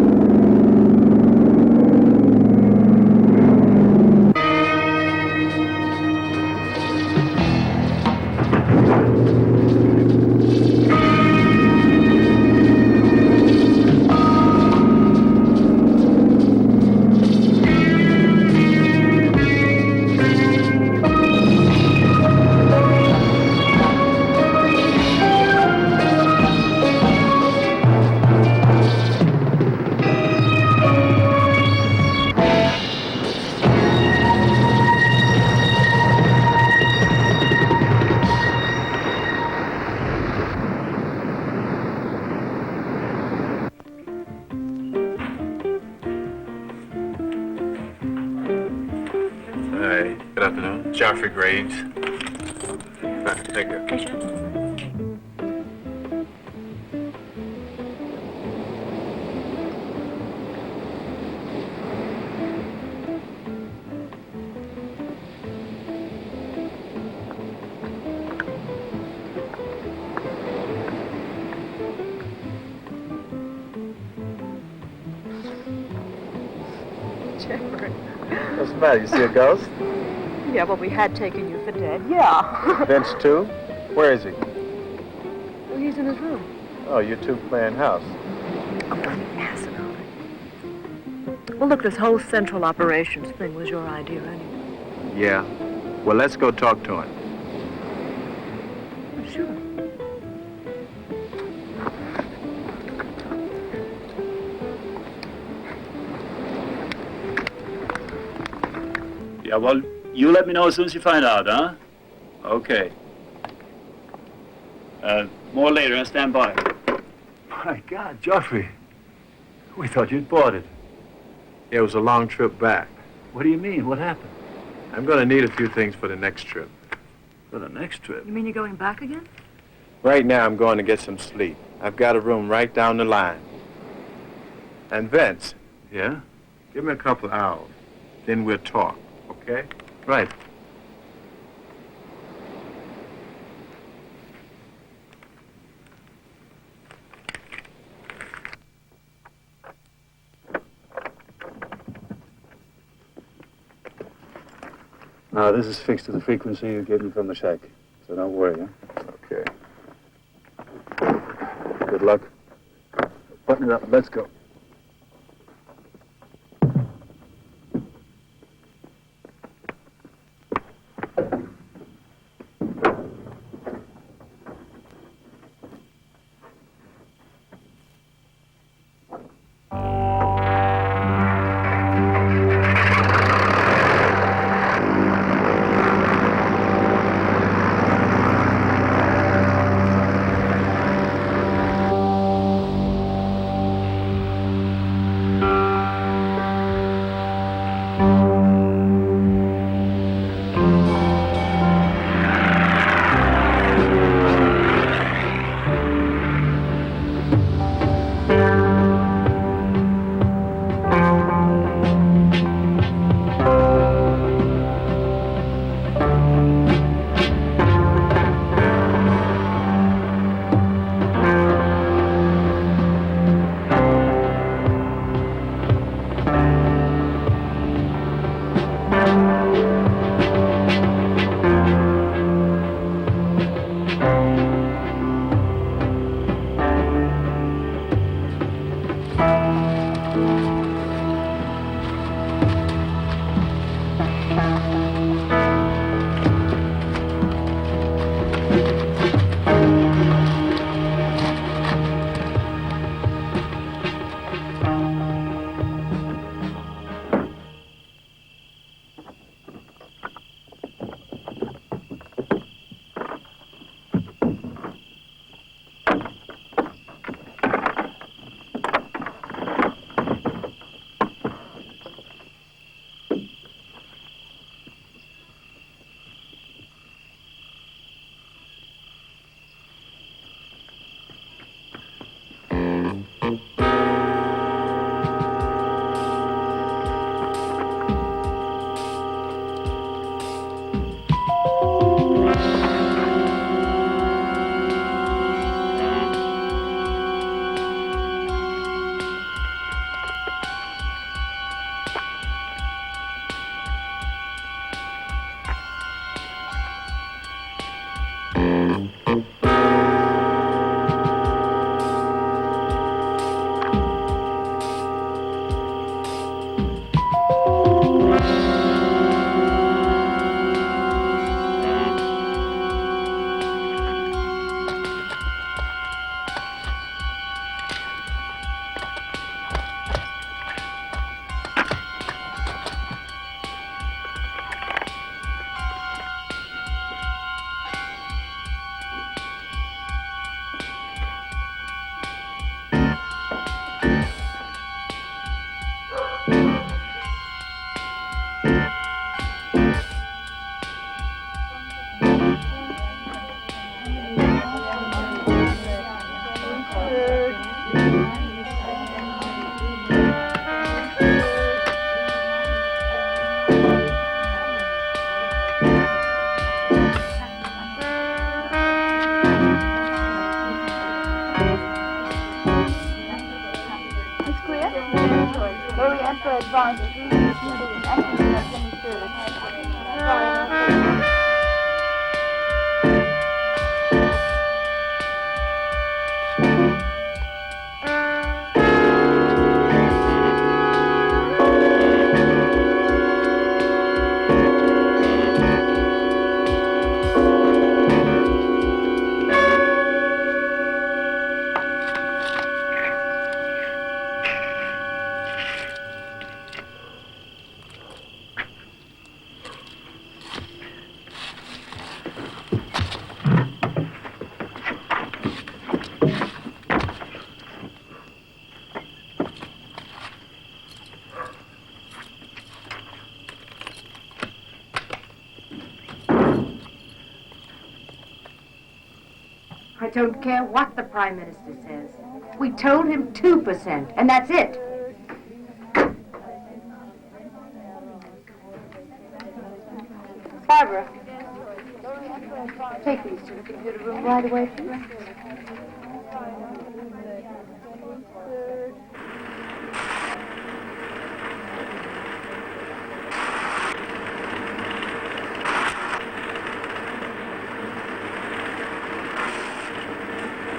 Hey, good afternoon. Geoffrey Graves. Thank you. Geoffrey. What's the matter? You see a ghost? Yeah, well, we had taken you for dead. Yeah. Vince, too? Where is he? Well, he's in his room. Oh, you two playing house. Oh, what an asinine. Well, look, this whole central operations thing was your idea anyway. Yeah. Well, let's go talk to him. Sure. Yeah, well, you let me know as soon as you find out, huh? Okay. More later, and stand by. My God, Geoffrey. We thought you'd bought it. It was a long trip back. What do you mean? What happened? I'm going to need a few things for the next trip. For the next trip? You mean you're going back again? Right now, I'm going to get some sleep. I've got a room right down the line. And Vince. Yeah? Give me a couple of hours. Then we'll talk, okay? Right. Now, this is fixed to the frequency you gave me from the shack. So don't worry, huh? Okay. Good luck. Button it up. Let's go. don't care what the Prime Minister says. We told him 2%, and that's it. Barbara, take these to the computer room right away, please.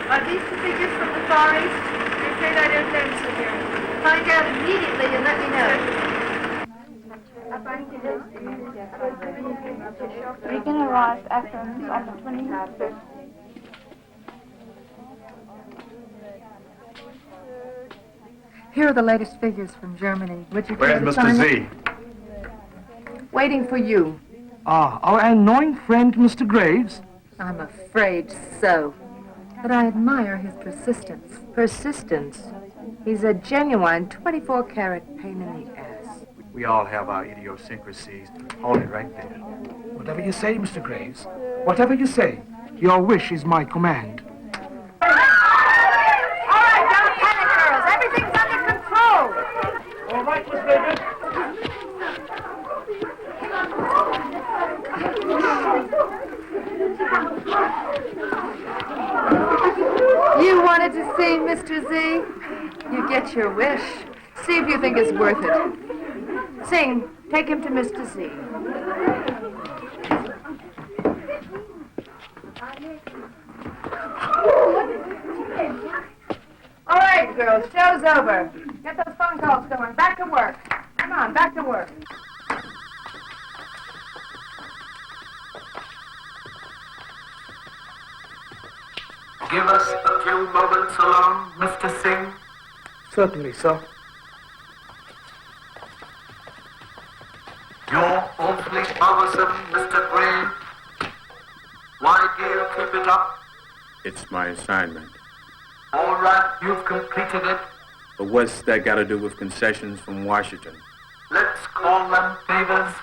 Are these the figures from the Far East? I'm afraid I don't know, Mr. Harris. Find out immediately and let me know. Regan arrived at Athens on the 25th. Here are the latest figures from Germany. Would you Where's care to Mr. sign Z? it? Waiting for you. Ah, our annoying friend, Mr. Graves. I'm afraid so. But I admire his persistence. Persistence? He's a genuine 24-carat pain in the ass. We all have our idiosyncrasies. Hold it right there. Whatever you say, Mr. Graves. Whatever you say, your wish is my command. All right, don't panic, girls. Everything's under control. All right, Miss Reagan. You wanted to see Mr. Z? You get your wish. See if you think it's worth it. Sing, take him to Mr. Z. All right, girls, show's over. Get those phone calls going. Back to work. Come on, back to work. Give us a few moments alone, Mr. Singh. Certainly, sir. You're awfully bothersome, Mr. Grave. Why do you keep it up? It's my assignment. All right, you've completed it. But what's that got to do with concessions from Washington? Let's call them favors.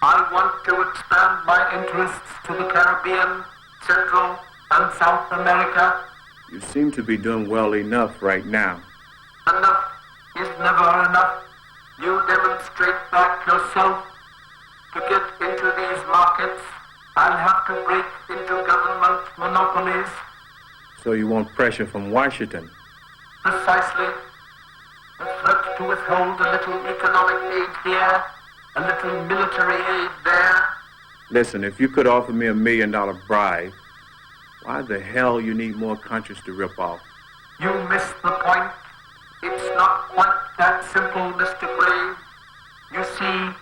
I want to expand my interests to the Caribbean, Central, and South America. You seem to be doing well enough right now. Enough is never enough. You demonstrate that yourself. To get into these markets, I'll have to break into government monopolies. So you want pressure from Washington? Precisely. A threat to withhold a little economic aid here, a little military aid there. Listen, if you could offer me $1 million bribe, why the hell you need more countries to rip off? You miss the point. It's not quite that simple, Mr. Grave. You see,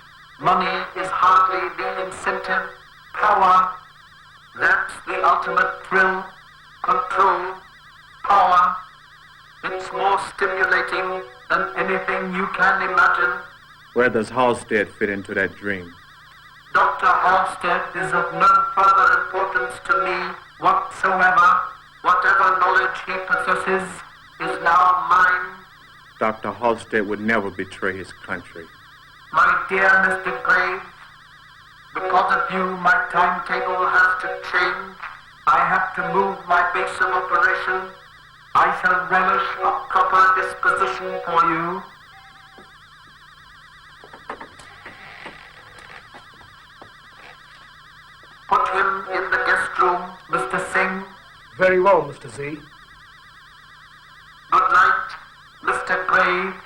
money is hardly the incentive. Power, that's the ultimate thrill. Control, power. It's more stimulating than anything you can imagine. Where does Halstead fit into that dream? Dr. Halstead is of no further importance to me whatsoever. Whatever knowledge he possesses is now mine. Dr. Halstead would never betray his country. My dear Mr. Graves, because of you, my timetable has to change. I have to move my base of operation. I shall relish a proper disposition for you. Put him in the guest room, Mr. Singh. Very well, Mr. Z. Good night, Mr. Graves.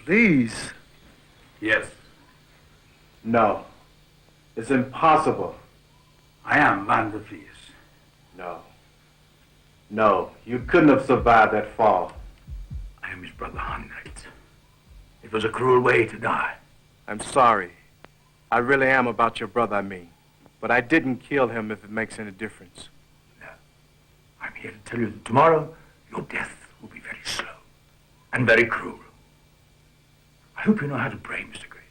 Please. Yes, No. It's impossible. I am Van der Vlies. No. No, you couldn't have survived that fall. I am his brother Heinrich. It was a cruel way to die. I'm sorry. I really am about your brother, I mean. But I didn't kill him if it makes any difference. I'm here to tell you that tomorrow your death will be very slow and very cruel. I hope you know how to pray, Mr. Graves.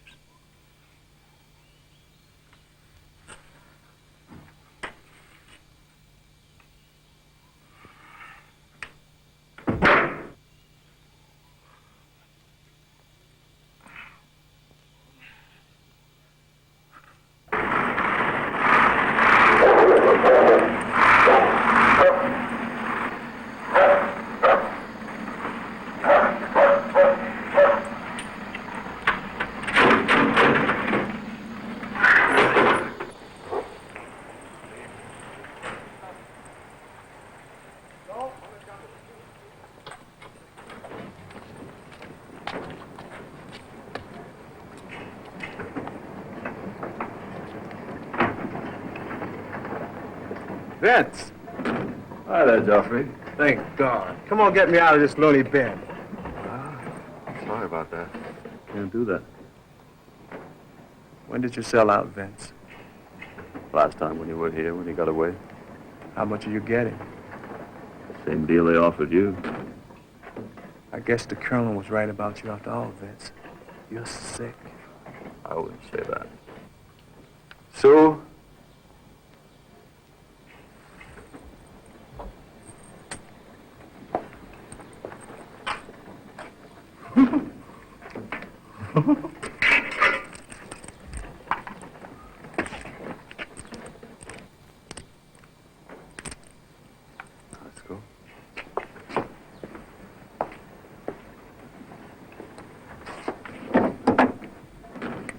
Vince! Hi there, Geoffrey. Thank God. Come on, get me out of this loony bin. Sorry about that. Can't do that. When did you sell out, Vince? Last time when you were here, when you got away. How much are you getting? Same deal they offered you. I guess the colonel was right about you after all, Vince. You're sick. I wouldn't say that. Sue? Let's go.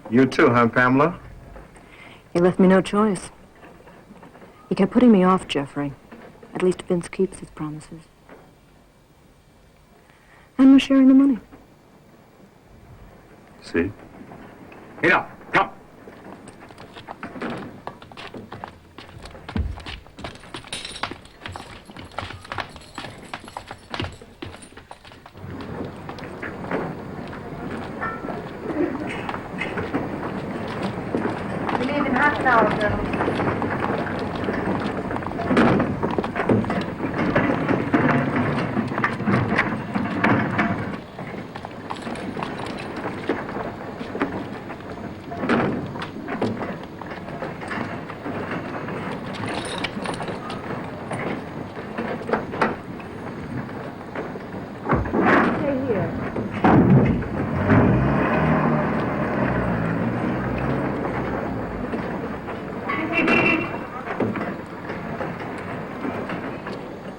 You too, huh, Pamela? He left me no choice. He kept putting me off, Geoffrey. At least Vince keeps his promises. And we're sharing the money. See? Get up. Come. We leave in half an hour, Colonel.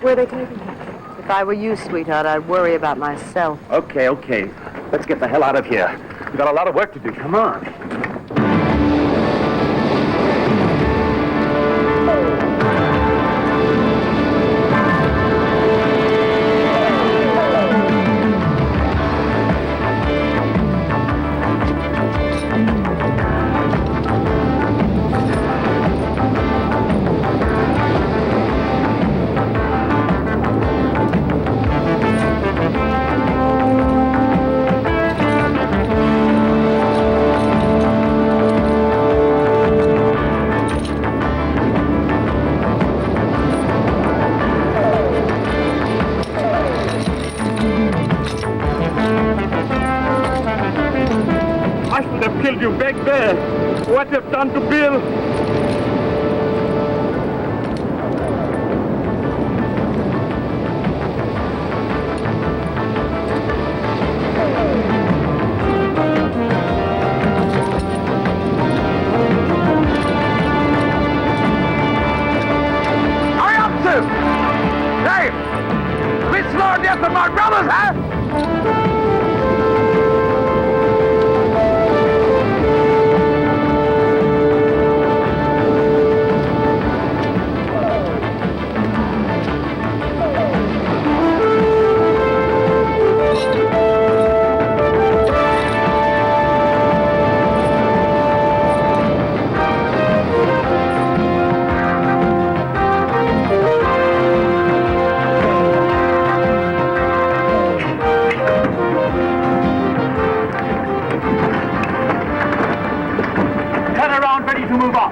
Where are they taking her? If I were you, sweetheart, I'd worry about myself. Okay. Let's get the hell out of here. We've got a lot of work to do. Come on. Killed you back there. What you've done to Bill. Hurry up, Sue! Dave! We slow death of my brothers, huh? To move on.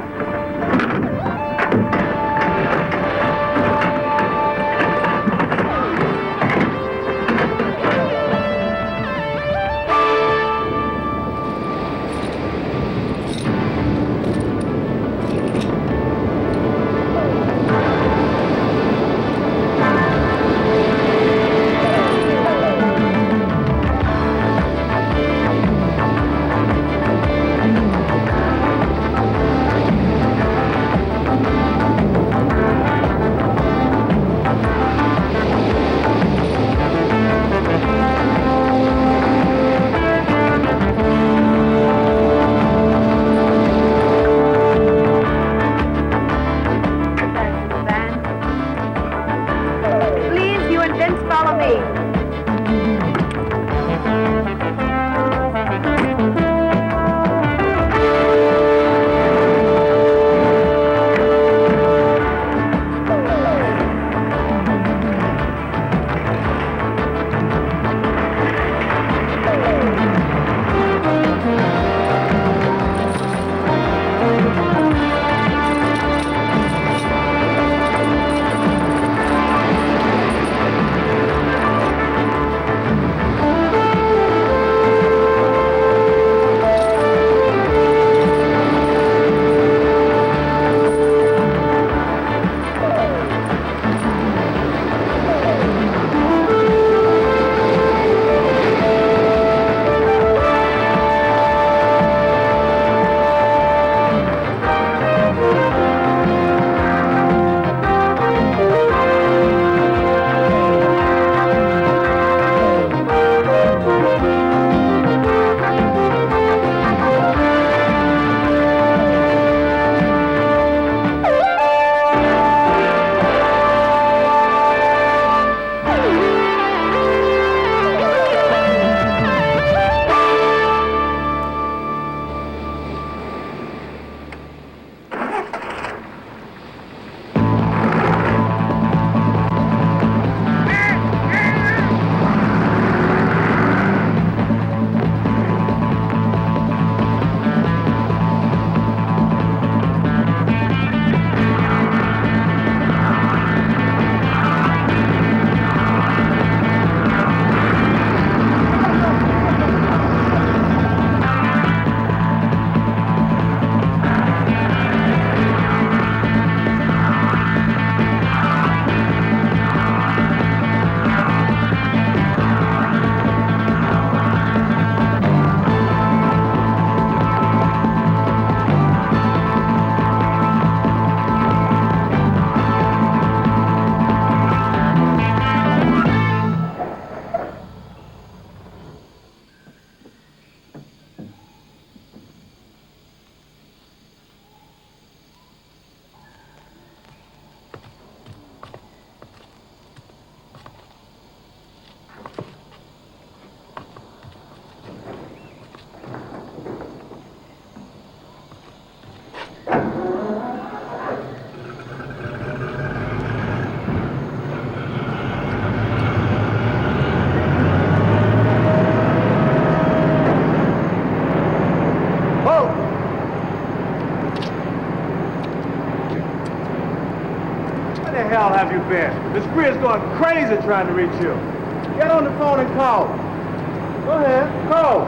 been. Miss Greer's going crazy trying to reach you. Get on the phone and call. Go ahead, call.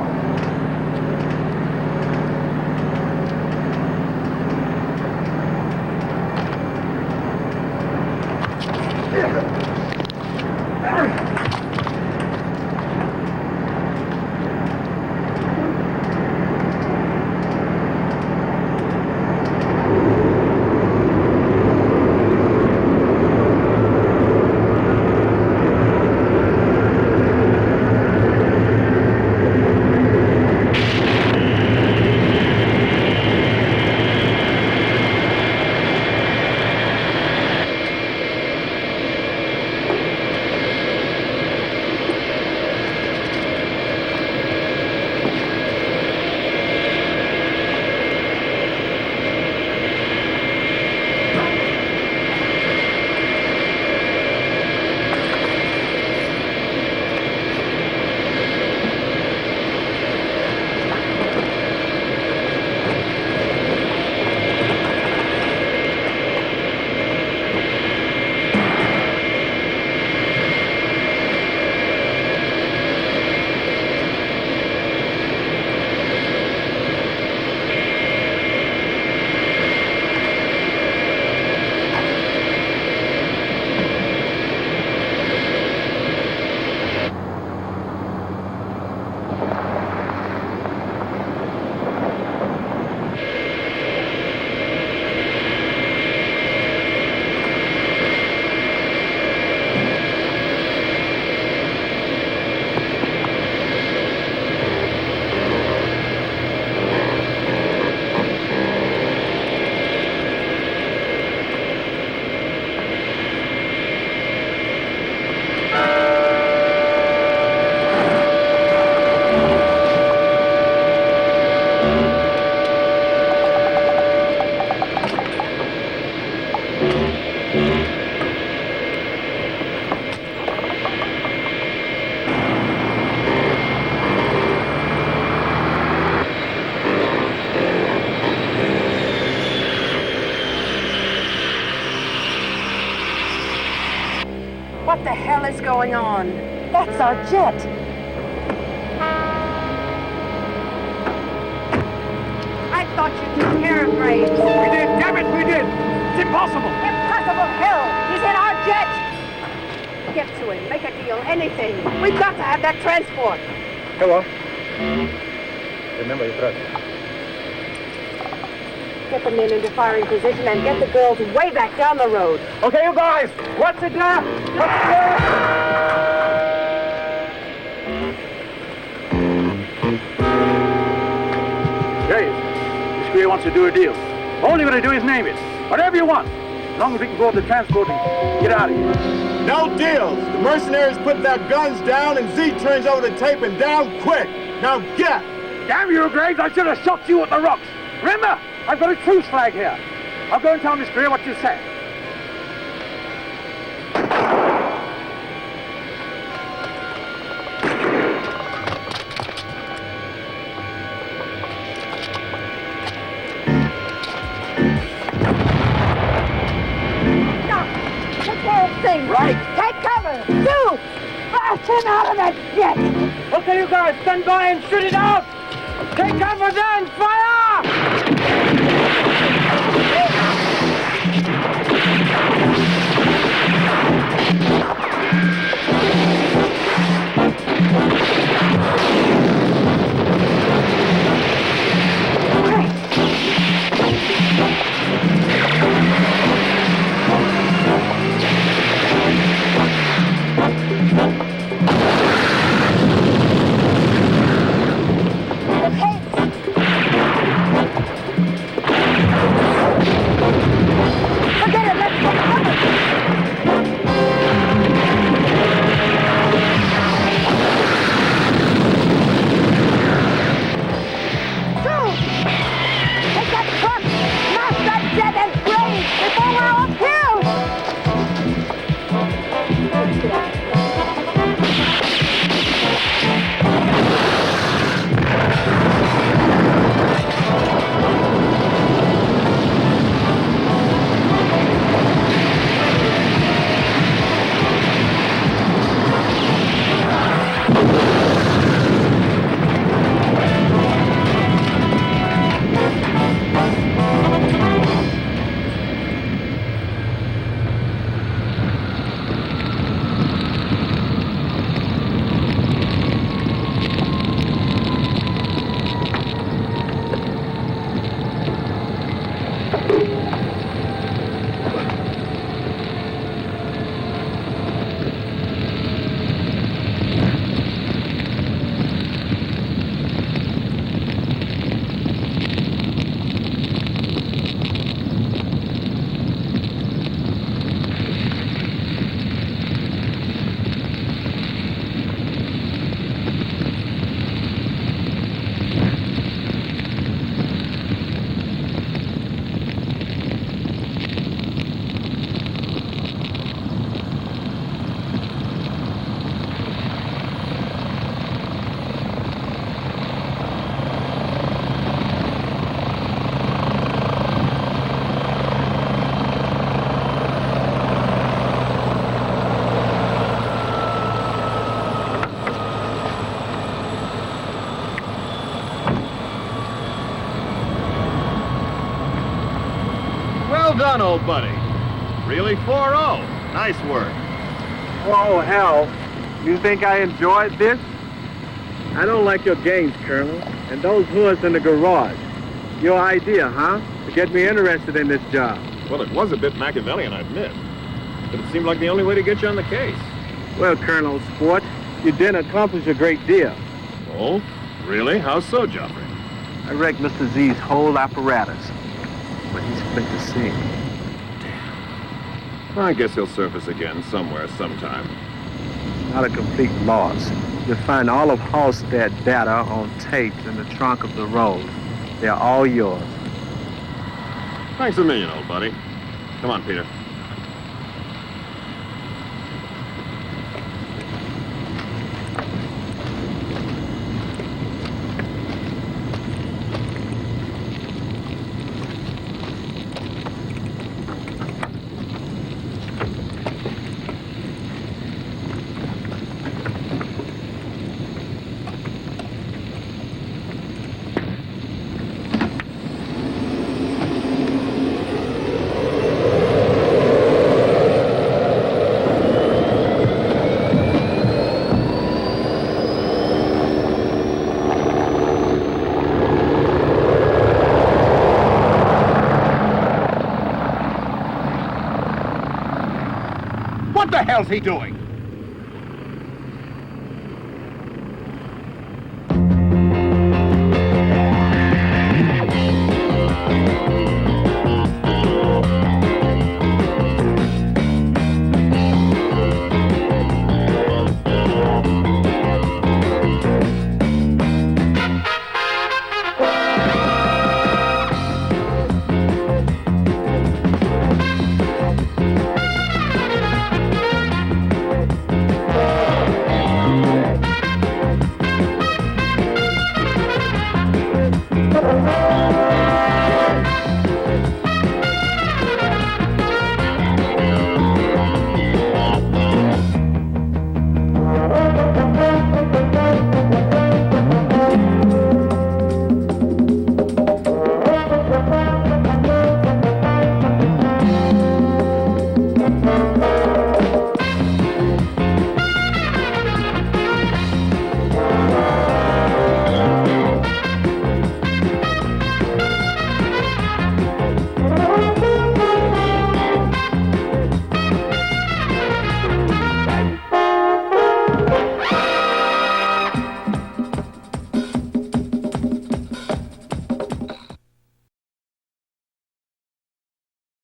What the hell is going on? That's our jet. I thought you took care of Graves. We did, damn it, we did. It's impossible. Impossible hell. He's in our jet. Get to him. Make a deal. Anything. We've got to have that transport. Hello. Remember your threat. Get the men into firing position and get the girls way back down the road. Okay, you guys, what's it now? What's it Graves, Miss Greer wants to do a deal. All you're going to do is name it. Whatever you want. As long as we can go up the transport and get out of here. No deals. The mercenaries put their guns down and Z turns over the tape and down quick. Now get! Damn you, Graves, I should have shot you with the rocks. Remember, I've got a truce flag here. I'll go and tell Miss Greer what you said. Right. Take cover. Shoot! Blast him out of that jet! Okay, you guys, stand by and shoot it out! Take cover then! Fire! done, old buddy. Really 4-0. Nice work. Oh, hell. You think I enjoyed this? I don't like your games, Colonel. And those hoods in the garage. Your idea, huh? To get me interested in this job. Well, it was a bit Machiavellian, I admit. But it seemed like the only way to get you on the case. Well, Colonel Sport, you didn't accomplish a great deal. Oh? Really? How so, Geoffrey? I wrecked Mr. Z's whole apparatus. But he's quit the scene. I guess he'll surface again somewhere, sometime. Not a complete loss. You'll find all of Halstead data on tapes in the trunk of the Rose. They're all yours. Thanks a million, old buddy. Come on, Peter. What the hell's he doing?